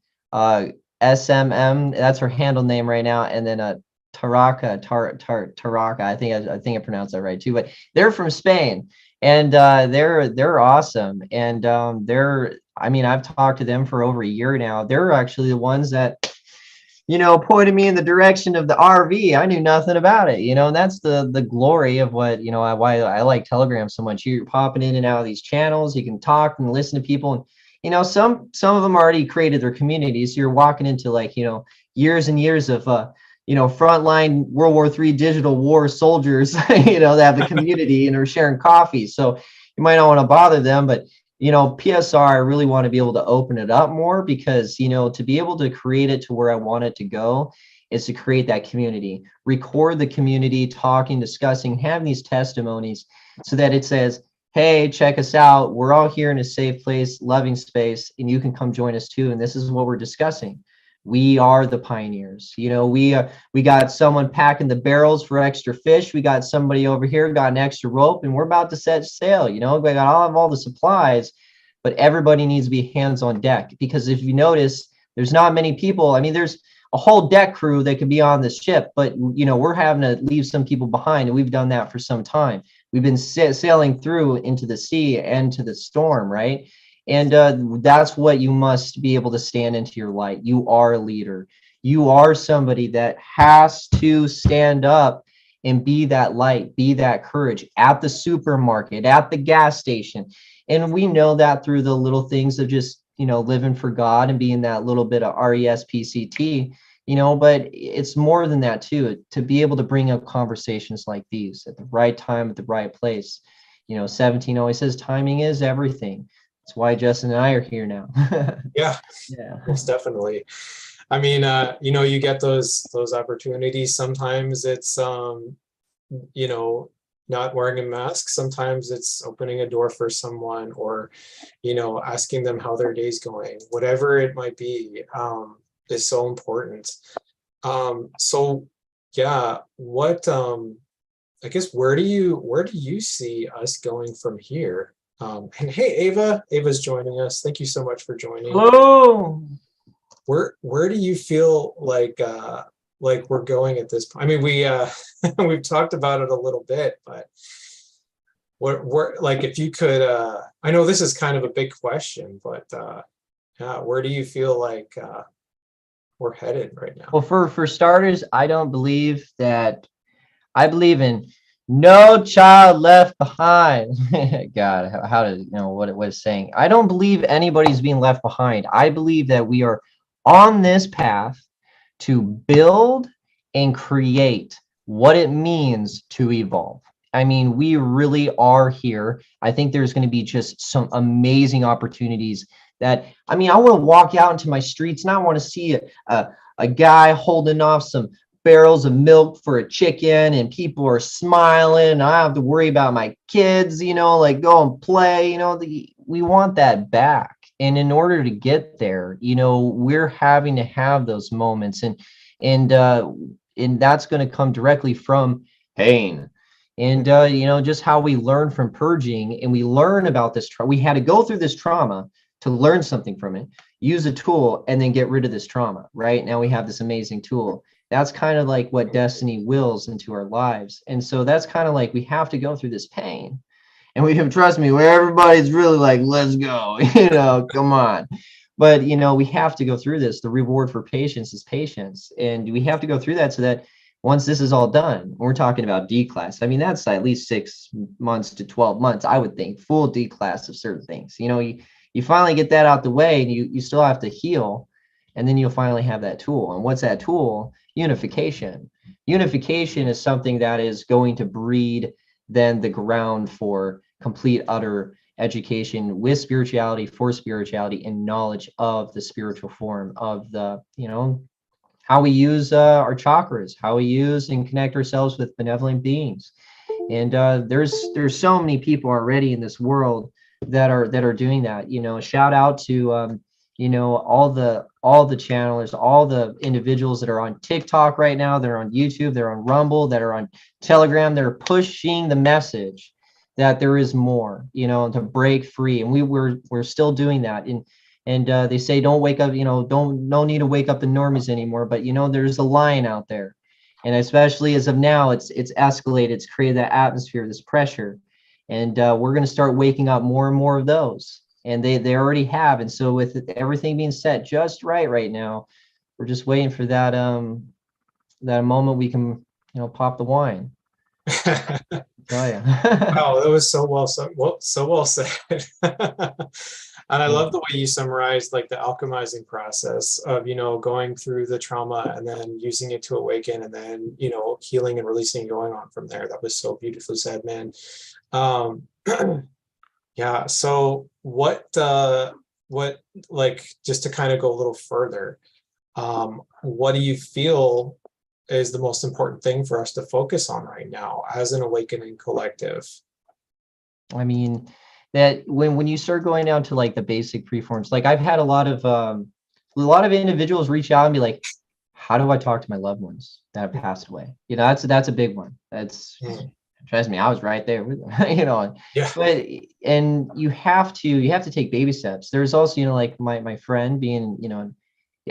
SMM, that's her handle name right now, and then Taraka, I think I pronounced that right too, but they're from Spain, and they're awesome. And I mean, I've talked to them for over a year now. They're actually the ones that, you know, pointed me in the direction of the RV. I knew nothing about it, you know, and that's the glory of what, you know, why I like Telegram so much. You're popping in and out of these channels. You can talk and listen to people, and you know, some of them already created their communities. So you're walking into, like, you know, years and years of you know, frontline World War III digital war soldiers, you know, that have a community and are sharing coffee. So you might not want to bother them, but you know, PSR, I really want to be able to open it up more, because, you know, to be able to create it to where I want it to go is to create that community, record the community, talking, discussing, having these testimonies so that it says, hey, check us out. We're all here in a safe place, loving space, and you can come join us too. And this is what we're discussing. We are the pioneers. You know, we got someone packing the barrels for extra fish. We got somebody over here got an extra rope, and we're about to set sail. You know, we got all the supplies, but everybody needs to be hands on deck, because if you notice, there's not many people. I mean, there's a whole deck crew that could be on the ship, but you know, we're having to leave some people behind, and we've done that for some time. We've been sailing through into the sea and to the storm, right? And that's what you must be able to stand into your light. You are a leader. You are somebody that has to stand up and be that light, be that courage at the supermarket, at the gas station. And we know that through the little things of just, you know, living for God and being that little bit of RESPCT, you know, but it's more than that too, to be able to bring up conversations like these at the right time, at the right place. You know, 17 always says timing is everything. That's why Justin and I are here now. Yeah, Yeah. most definitely. I mean, you know, you get those opportunities. Sometimes it's, you know, not wearing a mask. Sometimes it's opening a door for someone, or, you know, asking them how their day's going. Whatever it might be, is so important. So yeah, what, I guess, where do you see us going from here? And hey, Ava's joining us. Thank you so much for joining. Hello. Where do you feel like we're going at this point? I mean, we've talked about it a little bit, but what like, if you could, I know this is kind of a big question, but yeah, where do you feel like we're headed right now? Well, for starters, I believe in no child left behind. God, how to, you know, what it was saying. I don't believe anybody's being left behind. I believe that we are on this path to build and create what it means to evolve. I mean, we really are here. I think there's going to be just some amazing opportunities that, I mean, I want to walk out into my streets and I want to see a guy holding off some barrels of milk for a chicken, and people are smiling, and I have to worry about my kids, you know, like go and play, you know, we want that back. And in order to get there, you know, we're having to have those moments, and that's going to come directly from pain. And you know, just how we learn from purging, and we learn about this we had to go through this trauma to learn something from it, use a tool, and then get rid of this trauma. Right now we have this amazing tool. That's kind of like what destiny wills into our lives. And so that's kind of like, we have to go through this pain, and we can, trust me, where everybody's really like, let's go, you know, come on. But, you know, we have to go through this. The reward for patience is patience. And we have to go through that so that once this is all done, we're talking about D class. I mean, that's at least 6 months to 12 months, I would think, full D class of certain things. You know, you finally get that out the way, and you still have to heal. And then you'll finally have that tool. And what's that tool? Unification. Unification is something that is going to breed then the ground for complete, utter education with spirituality, for spirituality, and knowledge of the spiritual form of the, you know, how we use our chakras, how we use and connect ourselves with benevolent beings. And there's so many people already in this world that are doing that. You know, shout out to you know, all the channelers, all the individuals that are on TikTok right now, they're on YouTube, they're on Rumble, that are on Telegram, they're pushing the message that there is more, you know, to break free. And we're still doing that. And they say, don't wake up, you know, no need to wake up the normies anymore. But, you know, there's a lion out there. And especially as of now, it's escalated. It's created that atmosphere, this pressure. And we're going to start waking up more and more of those. And they already have. And so with everything being set just right now, we're just waiting for that that moment we can, you know, pop the wine. Oh yeah. Wow, that was so well said. So well said. And I love the way you summarized like the alchemizing process of, you know, going through the trauma and then using it to awaken and then, you know, healing and releasing and going on from there. That was so beautifully said, man. Yeah. So what like just to kind of go a little further, what do you feel is the most important thing for us to focus on right now as an awakening collective? I mean, that when you start going down to like the basic preforms, like I've had a lot of individuals reach out and be like, how do I talk to my loved ones that have passed away? You know, that's a big one. That's trust me, I was right there with you know. Yeah. But and you have to take baby steps. There's also, you know, like my friend being, you know,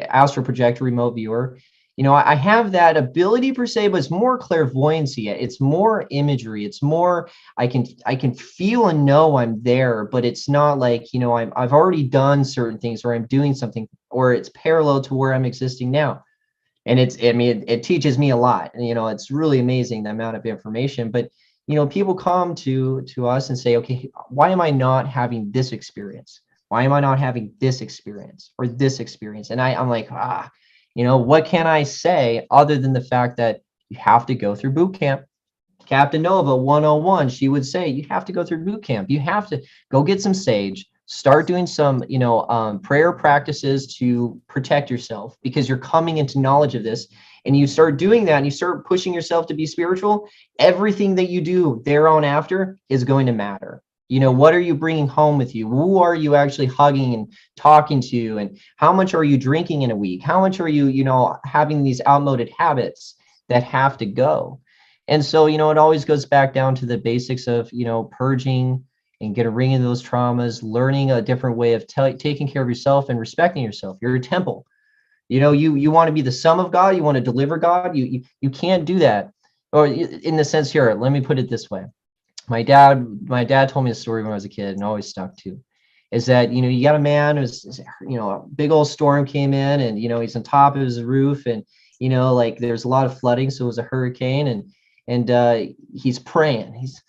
astral projector, remote viewer. You know, I have that ability per se, but it's more clairvoyancy. It's more imagery. It's more I can feel and know I'm there, but it's not like, you know, I've already done certain things or I'm doing something or it's parallel to where I'm existing now. And it teaches me a lot. And, you know, it's really amazing the amount of information. But, you know, people come to us and say, okay, why am I not having this experience? Why am I not having this experience or this experience? And I'm like, you know, what can I say other than the fact that you have to go through boot camp? Captain Nova 101, she would say, you have to go through boot camp. You have to go get some sage, start doing some, you know, prayer practices to protect yourself because you're coming into knowledge of this. And you start doing that and you start pushing yourself to be spiritual. Everything that you do there on after is going to matter. You know, what are you bringing home with you? Who are you actually hugging and talking to? And how much are you drinking in a week? How much are you, you know, having these outmoded habits that have to go? And so, you know, it always goes back down to the basics of, you know, purging and getting rid of those traumas, learning a different way of taking care of yourself and respecting yourself. You're a temple. You know, you want to be the sum of God. You want to deliver God. You can't do that. Or in the sense here, let me put it this way. My dad told me a story when I was a kid and always stuck to is that, you know, you got a man who's, you know, a big old storm came in and, you know, he's on top of his roof and, you know, like there's a lot of flooding. So it was a hurricane and he's praying. He's,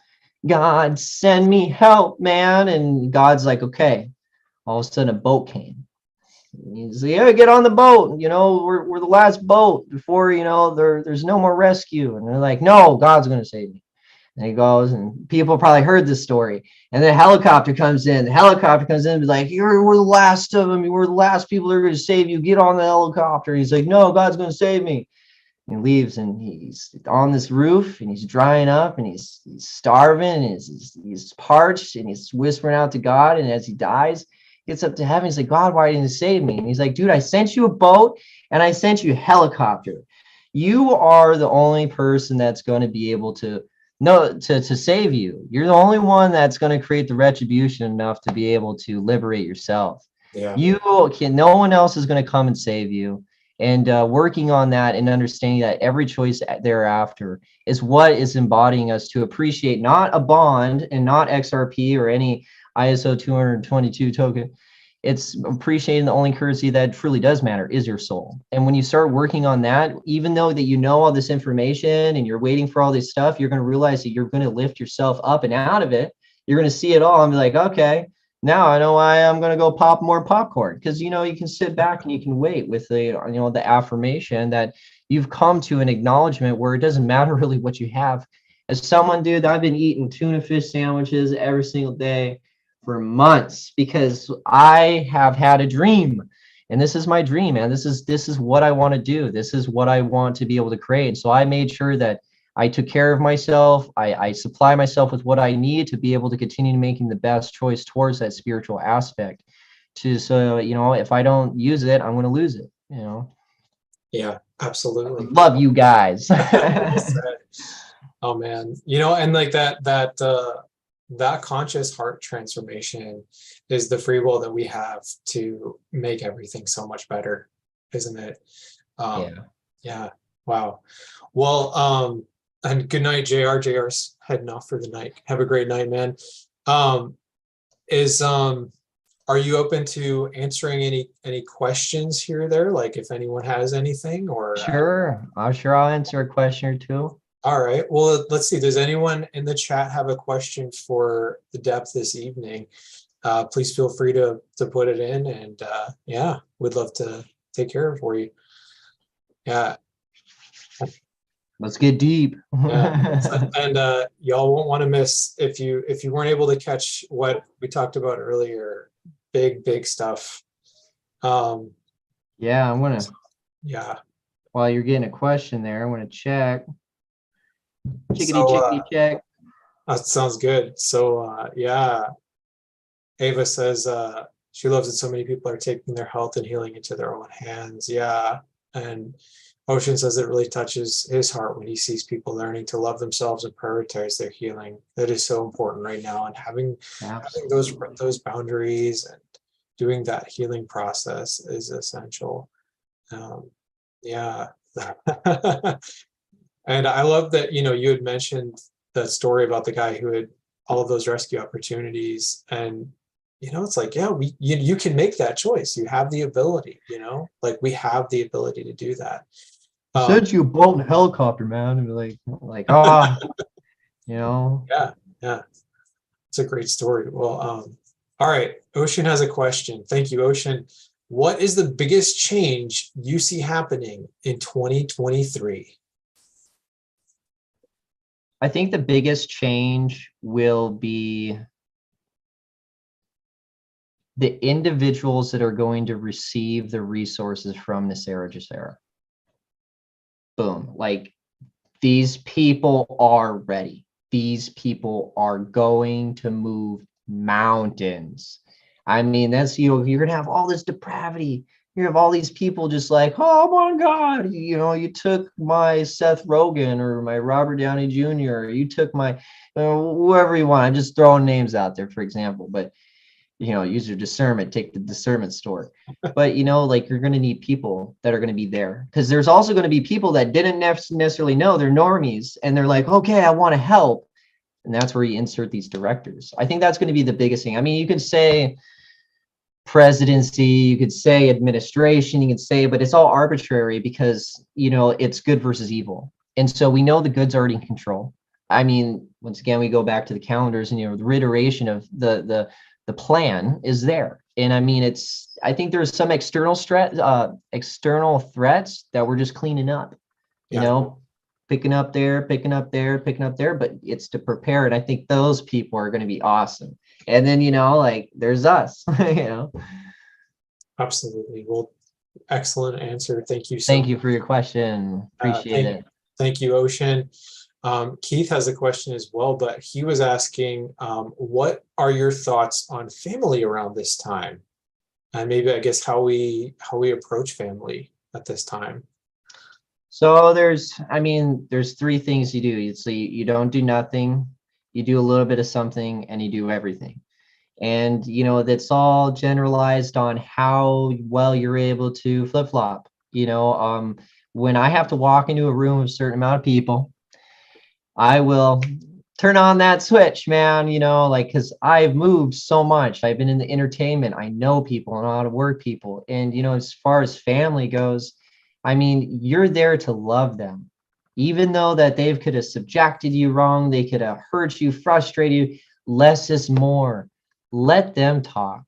God, send me help, man. And God's like, okay. All of a sudden a boat came. He's like, yeah, get on the boat. You know, we're the last boat before, you know, there's no more rescue. And they're like, no, God's going to save me. And he goes, and people probably heard this story. And then a helicopter comes in. The helicopter comes in and be like, we're the last of them. We're the last people that are going to save you. Get on the helicopter. He's like, no, God's going to save me. And he leaves and he's on this roof and he's drying up and he's starving and he's parched and he's whispering out to God. And as he dies, he gets up to heaven. He's like, God, why didn't you save me? And he's like, dude, I sent you a boat and I sent you a helicopter. You are the only person that's going to be able to save you. You're the only one that's going to create the retribution enough to be able to liberate yourself. Yeah. No one else is going to come and save you. And working on that and understanding that every choice thereafter is what is embodying us to appreciate not a bond and not XRP or any ISO 222 token. It's appreciating the only currency that truly does matter is your soul. And when you start working on that, even though that you know all this information and you're waiting for all this stuff, you're going to realize that you're going to lift yourself up and out of it. You're going to see it all and be like, okay, now I know why I'm going to go pop more popcorn. Because, you know, you can sit back and you can wait with the, you know, the affirmation that you've come to an acknowledgement where it doesn't matter really what you have. As someone, dude, I've been eating tuna fish sandwiches every single day for months because I have had a dream, and this is my dream, man. This is what I want to do. This is what I want to be able to create. So I made sure that I took care of myself. I supply myself with what I need to be able to continue making the best choice towards that spiritual aspect. So, you know, if I don't use it, I'm going to lose it, you know? Yeah, absolutely. Love you guys. Oh man, you know, and like that that conscious heart transformation is the free will that we have to make everything so much better, isn't it? Yeah. Yeah. Wow. Well, and good night, JR. JR's heading off for the night. Have a great night, man. Is are you open to answering any questions here or there? Like if anyone has anything or Sure. I'll answer a question or two. all right. Well, let's see. Does anyone in the chat have a question for the depth this evening? Please feel free to put it in, and yeah, we'd love to take care of it for you. Yeah. Let's get deep. Yeah. And y'all won't want to miss if you weren't able to catch what we talked about earlier. Big stuff. Yeah, I'm gonna. Yeah. While you're getting a question there, I'm gonna check. So, Chickadee check. that sounds good. So yeah, Ava says she loves that so many people are taking their health and healing into their own hands. Yeah. And Ocean says it really touches his heart when he sees people learning to love themselves and prioritize their healing. That is so important right now, and having those boundaries and doing that healing process is essential. Yeah. And I love that, you had mentioned that story about the guy who had all of those rescue opportunities, and it's like, yeah, you can make that choice. You have the ability, like we have the ability to do that. Sent you a boat and helicopter, man. And like, yeah. Yeah. It's a great story. Well, all right. Ocean has a question. Thank you, Ocean. What is the biggest change you see happening in 2023? I think the biggest change will be the individuals that are going to receive the resources from this era. Boom. Like, these people are ready. These people are going to move mountains. I mean, that's, you're going to have all this depravity. You have all these people just like, oh my God, you took my Seth Rogen or my Robert Downey Jr., or you took my, whoever you want. I'm just throwing names out there, for example, but use your discernment, take the discernment store. But like, you're going to need people that are going to be there, because there's also going to be people that didn't necessarily know, they're normies, and they're like, okay, I want to help. And that's where you insert these directors. I think that's going to be the biggest thing. I mean, you can say presidency, you could say administration, you could say, but it's all arbitrary, because it's good versus evil. And so we know the good's already in control. I mean, once again, we go back to the calendars, and the reiteration of the plan is there. And I mean, I think there's some external threats that we're just cleaning up, picking up there, but it's to prepare. And I think those people are going to be awesome. And then, like, there's us, Absolutely. Well, excellent answer. Thank you so Thank you for your question. Appreciate it. Thank you, Ocean. Keith has a question as well, but he was asking, what are your thoughts on family around this time? And maybe, I guess, how we approach family at this time. So there's three things you do. So you don't do nothing, you do a little bit of something, and you do everything. And, that's all generalized on how well you're able to flip-flop. When I have to walk into a room with a certain amount of people, I will turn on that switch, man, because I've moved so much. I've been in the entertainment. I know people, I know how to work people. And, as far as family goes, I mean, you're there to love them. Even though that they could have subjected you wrong, they could have hurt you, frustrated you, less is more. Let them talk.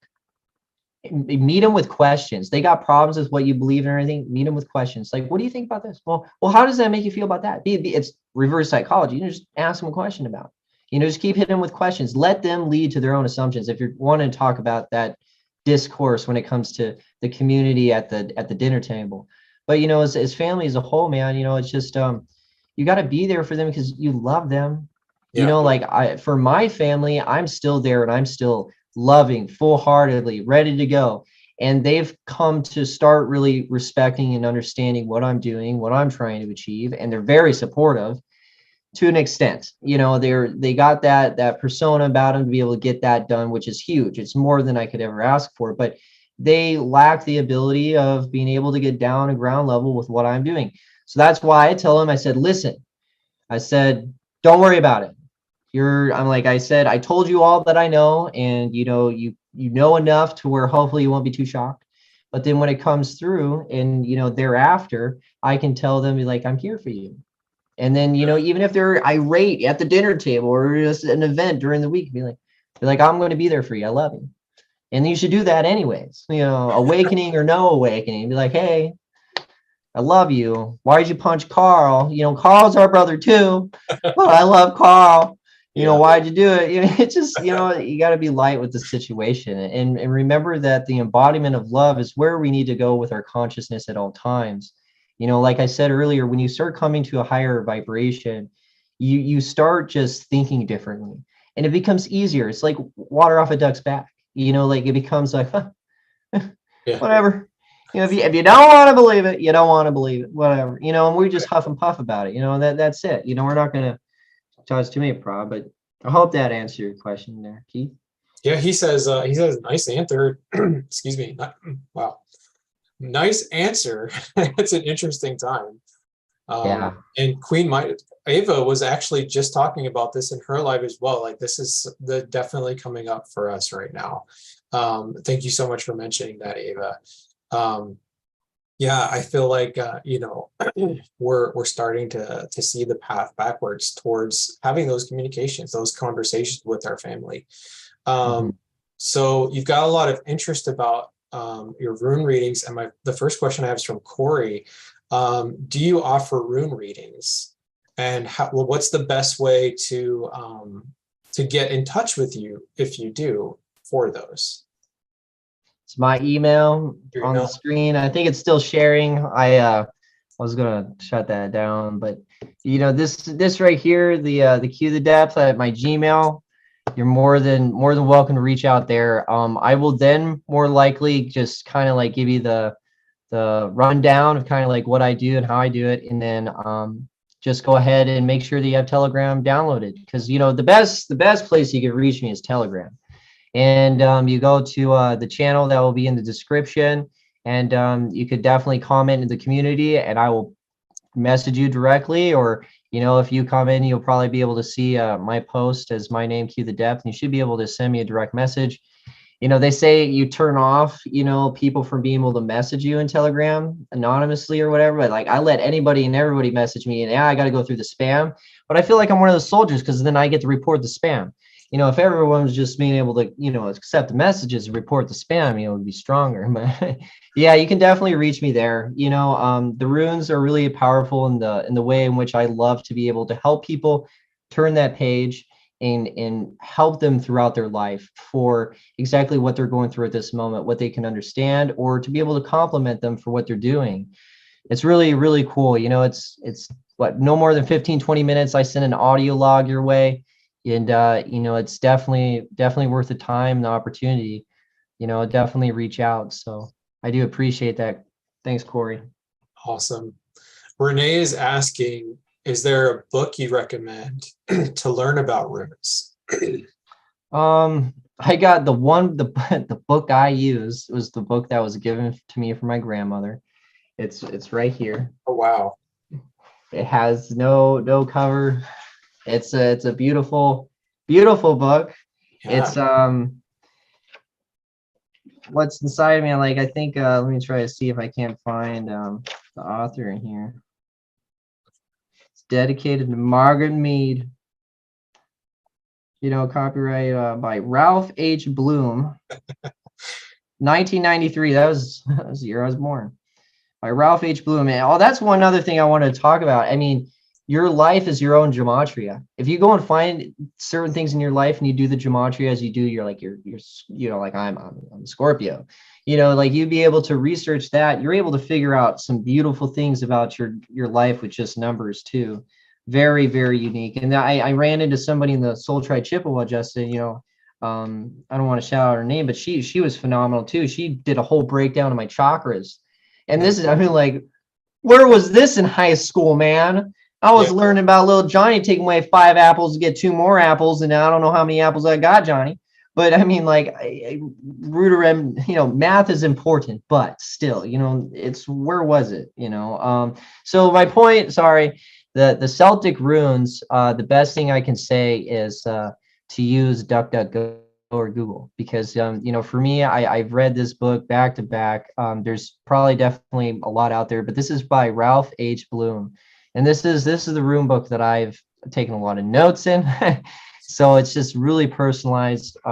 Meet them with questions. They got problems with what you believe in or anything. Meet them with questions. Like, what do you think about this? Well, how does that make you feel about that? It's reverse psychology. You just ask them a question about it. Just keep hitting them with questions. Let them lead to their own assumptions. If you're wanting to talk about that discourse when it comes to the community at the dinner table. But, as family as a whole, man, it's just, you got to be there for them because you love them. Yeah. For my family, I'm still there, and I'm still loving, full-heartedly, ready to go. And they've come to start really respecting and understanding what I'm doing, what I'm trying to achieve. And they're very supportive. to an extent. You know, they got that persona about them to be able to get that done, which is huge. It's more than I could ever ask for, but they lack the ability of being able to get down to ground level with what I'm doing. So that's why I tell them, I said, listen, I said, don't worry about it. I'm like I said, I told you all that I know, and you know enough to where hopefully you won't be too shocked. But then when it comes through and thereafter, I can tell them like, I'm here for you. And then, even if they're irate at the dinner table or just an event during the week, be like, I'm going to be there for you. I love you. And you should do that anyways, awakening or no awakening. Be like, hey, I love you. Why did you punch Carl? Carl's our brother too, but I love Carl. Why'd you do it? It's just, you got to be light with the situation, and remember that the embodiment of love is where we need to go with our consciousness at all times. Like I said earlier, when you start coming to a higher vibration, you start just thinking differently, and it becomes easier. It's like water off a duck's back. Like it becomes like, whatever. If you don't want to believe it, you don't want to believe it. Whatever. And we just huff and puff about it. That's it. We're not going to cause too many problems. But I hope that answered your question there, Keith. Yeah, he says nice answer. Excuse me. Wow. Nice answer. It's an interesting time. Yeah. And Ava was actually just talking about this in her life as well. Like this is definitely coming up for us right now. Thank you so much for mentioning that, Ava. Yeah, I feel like we're starting to see the path backwards towards having those communications, those conversations with our family. So you've got a lot of interest about your rune readings, and the first question I have is from Corey. Do you offer rune readings, and what's the best way to get in touch with you if you do for those? It's my email on the screen. I think it's still sharing. I was gonna shut that down, but this right here, the Qthedepth at my Gmail. You're more than welcome to reach out there. I will then more likely just kind of like give you the rundown of kind of like what I do and how I do it, and then just go ahead and make sure that you have Telegram downloaded, because the best place you can reach me is Telegram. And you go to the channel that will be in the description, and you could definitely comment in the community, and I will message you directly. Or if you come in, you'll probably be able to see my post as my name, Qthedepth, and you should be able to send me a direct message. They say you turn off people from being able to message you in Telegram anonymously or whatever, but like I let anybody and everybody message me, and I got to go through the spam. But I feel like I'm one of those soldiers, because then I get to report the spam. If everyone was just being able to, accept the messages and report the spam, it would be stronger. But yeah, you can definitely reach me there. The runes are really powerful in the way in which I love to be able to help people turn that page and help them throughout their life for exactly what they're going through at this moment, what they can understand, or to be able to compliment them for what they're doing. It's really, really cool. It's what, no more than 15-20 minutes. I send an audio log your way. And it's definitely worth the time and the opportunity. Definitely reach out. So I do appreciate that. Thanks, Corey. Awesome. Renee is asking, is there a book you recommend to learn about runes? I got the book I used was the book that was given to me from my grandmother. It's right here. Oh wow. It has no cover. It's a beautiful book. Yeah. It's what's inside me, like I think let me try to see if I can't find the author in here. It's dedicated to Margaret Mead. Copyright by Ralph H. Bloom. 1993. That was the year I was born. By Ralph H. Bloom. And that's one other thing I wanted to talk about. I mean, your life is your own gematria. If you go and find certain things in your life and you do the gematria as you do, you're like like I'm Scorpio. Like you'd be able to research that. You're able to figure out some beautiful things about your life with just numbers too. Very, very unique. And I ran into somebody in the Soul Tribe Chippewa, Justin. I don't want to shout out her name, but she was phenomenal too. She did a whole breakdown of my chakras. And this is, like, where was this in high school, man? I was Yeah. learning about little Johnny taking away 5 apples to get 2 more apples, and now I don't know how many apples I got, Johnny. But I mean, like, Ruder, math is important, but still, it's where was it, So my point, sorry, the Celtic runes, the best thing I can say is to use DuckDuckGo or Google, because for me, I've read this book back to back. There's probably definitely a lot out there, but this is by Ralph H. Bloom, and this is the rune book that I've taken a lot of notes in. So it's just really personalized. I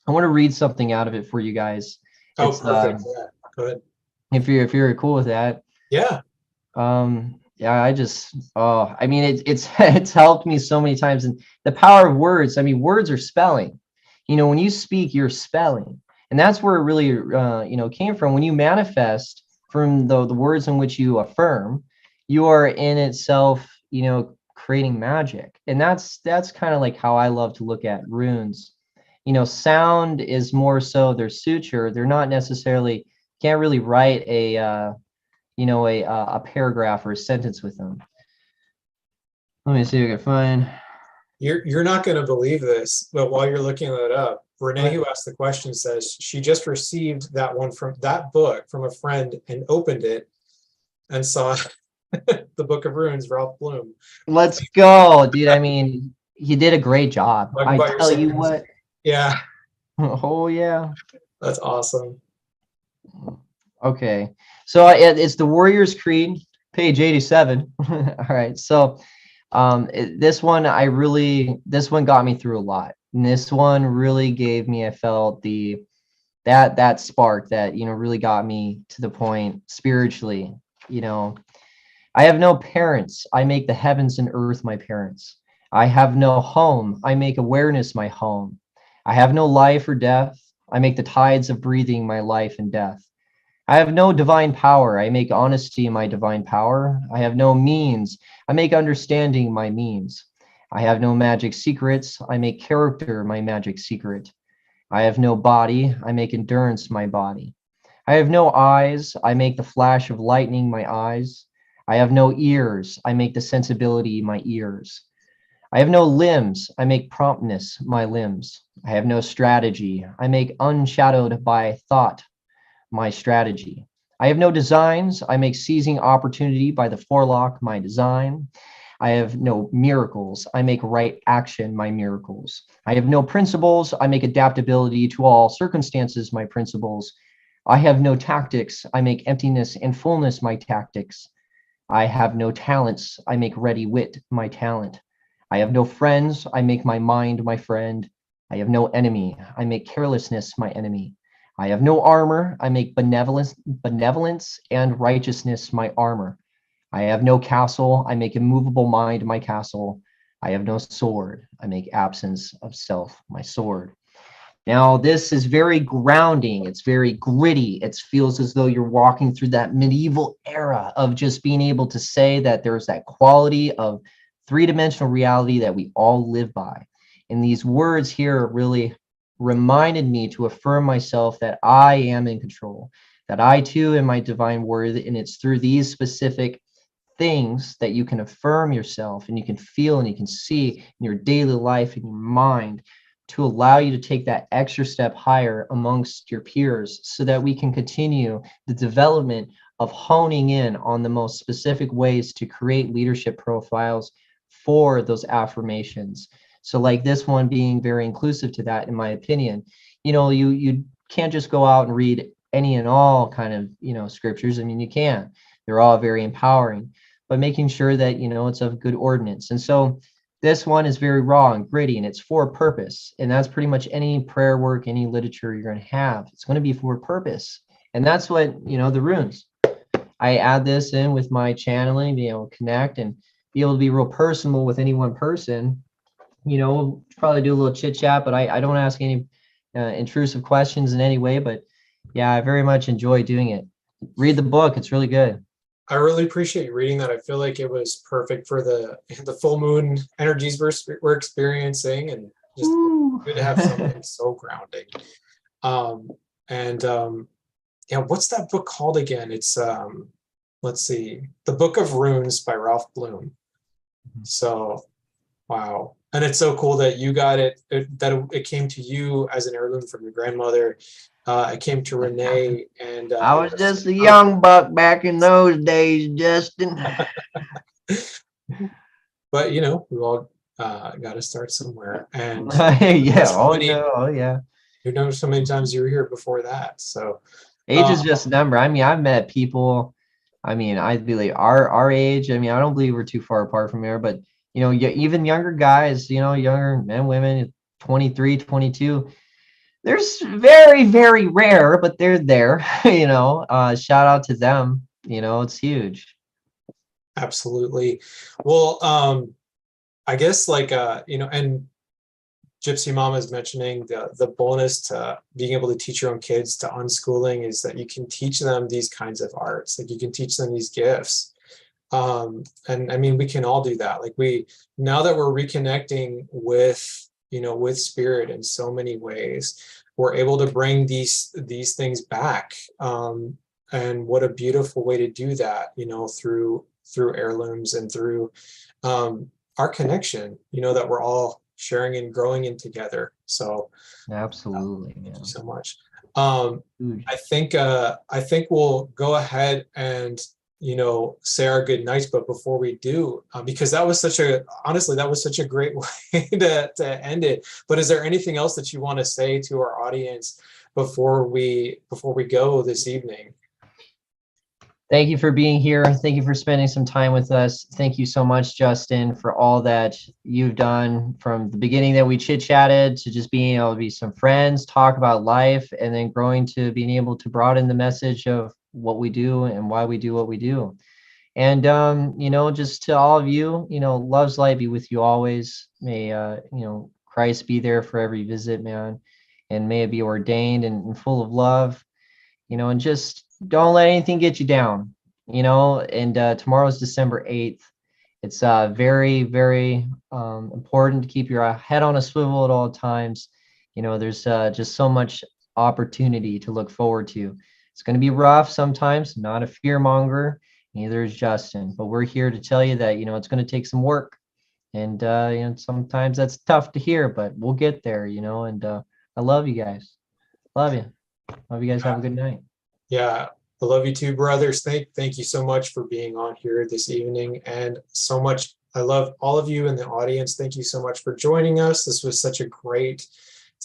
want to read something out of it for you guys. Oh, It's perfect. Yeah, go ahead. if you're cool with that. Yeah. Yeah, I mean, it's it's helped me so many times. And the power of words, I mean, words are spelling. When you speak, you're spelling. And that's where it really came from. When you manifest from the words in which you affirm, you are in itself, creating magic. And that's kind of like how I love to look at runes. Sound is more so their suture. They're not necessarily, can't really write a paragraph or a sentence with them. Let me see if I can find. You're not going to believe this, but while you're looking that up, Renee, who asked the question, says she just received that one from that book from a friend and opened it and saw the Book of Runes, Ralph Bloom. Let's go, dude. I mean, he did a great job. Talk I about your tell you second- what. Yeah, Oh yeah. that's awesome. Okay, so it's the Warrior's Creed, page 87. All right, so this one got me through a lot, and this one really gave me, I felt that spark that really got me to the point spiritually. I have no parents, I make the heavens and earth my parents. I have no home, I make awareness my home. I have no life or death, I make the tides of breathing my life and death. I have no divine power, I make honesty my divine power. I have no means, I make understanding my means. I have no magic secrets, I make character my magic secret. I have no body, I make endurance my body. I have no eyes, I make the flash of lightning my eyes. I have no ears, I make the sensibility my ears. I have no limbs, I make promptness my limbs. I have no strategy, I make unshadowed by thought my strategy. I have no designs, I make seizing opportunity by the forelock my design. I have no miracles, I make right action my miracles. I have no principles, I make adaptability to all circumstances my principles. I have no tactics, I make emptiness and fullness my tactics. I have no talents, I make ready wit my talent. I have no friends, I make my mind my friend. I have no enemy, I make carelessness my enemy. I have no armor, I make benevolence and righteousness my armor. I have no castle, I make immovable mind my castle. I have no sword, I make absence of self my sword. Now, this is very grounding. It's very gritty. It feels as though you're walking through that medieval era of just being able to say that there's that quality of three-dimensional reality that we all live by. And these words here really reminded me to affirm myself that I am in control, that I too am my divine worth. And it's through these specific things that you can affirm yourself and you can feel and you can see in your daily life, in your mind, to allow you to take that extra step higher amongst your peers so that we can continue the development of honing in on the most specific ways to create leadership profiles for those affirmations. So like this one being very inclusive to that, in my opinion. You can't just go out and read any and all kind of, scriptures. I mean, you can. They're all very empowering, but making sure that, it's of good ordinance. And so this one is very raw and gritty, and it's for a purpose. And that's pretty much any prayer work, any literature you're going to have. It's going to be for a purpose. And that's what, the runes. I add this in with my channeling, being able to connect and be able to be real personal with any one person. We'll probably do a little chit chat, but I don't ask any intrusive questions in any way. But yeah, I very much enjoy doing it. Read the book. It's really good. I really appreciate you reading that. I feel like it was perfect for the full moon energies we're experiencing, and just good to have something so grounding. Yeah, what's that book called again? It's let's see, The Book of Runes by Ralph Bloom. So, wow. And it's so cool that you got that it came to you as an heirloom from your grandmother. It came to Renee and I was just a young buck back in those days, Justin. But we all got to start somewhere. And Yeah. Oh many, no. Oh yeah. who knows so many times you were here before that. So Age is just a number. I mean, I've met people. I mean, I believe our age. I mean, I don't believe we're too far apart from here, but even younger guys, younger men, women, 23, 22. There's very, very rare, but they're there. Shout out to them. It's huge. absolutely. Well, I guess and Gypsy Mama is mentioning the bonus to being able to teach your own kids to unschooling is that you can teach them these kinds of arts. Like you can teach them these gifts. And I mean, we can all do that. Like now that we're reconnecting with spirit in so many ways, we're able to bring these things back. And what a beautiful way to do that, through heirlooms and through our connection, that we're all sharing and growing in together. So Absolutely. thank Yeah. you so much. Huge. I think we'll go ahead and say our good nights, but before we do, because that was such a great way to end it. But is there anything else that you want to say to our audience before we go this evening? Thank you for being here. Thank you for spending some time with us. Thank you so much, Justin, for all that you've done from the beginning that we chit-chatted to just being able to be some friends, talk about life, and then growing to being able to broaden the message of what we do and why we do what we do. And, just to all of you, love's light be with you always. May, Christ be there for every visit, man. And may it be ordained and full of love, and just don't let anything get you down, and tomorrow's December 8th. It's very, very important to keep your head on a swivel at all times. There's just so much opportunity to look forward to. It's going to be rough sometimes, not a fear monger, neither is Justin, but we're here to tell you that, it's going to take some work. And, sometimes that's tough to hear, but we'll get there, and I love you guys. Love you. Hope you guys have a good night. Yeah, I love you too, brothers. Thank you so much for being on here this evening, and so much. I love all of you in the audience. Thank you so much for joining us. This was such a great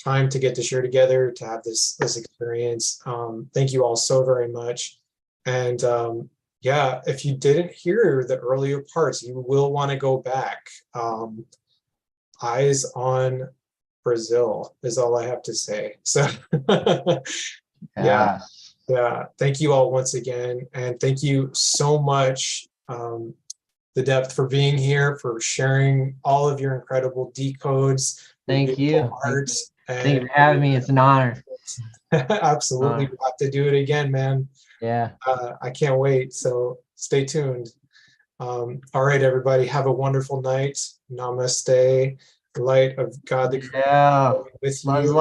time to get to share together, to have this experience. Thank you all so very much. And yeah, if you didn't hear the earlier parts, you will want to go back. Eyes on Brazil is all I have to say. So yeah. Yeah, thank you all once again. And thank you so much, The Depth, for being here, for sharing all of your incredible decodes. Thank you. Art. Thank you for having me. It's an honor. Absolutely. We'll have to do it again, man. Yeah. I can't wait. So stay tuned. All right, everybody. Have a wonderful night. Namaste. The light of God the Creator with you.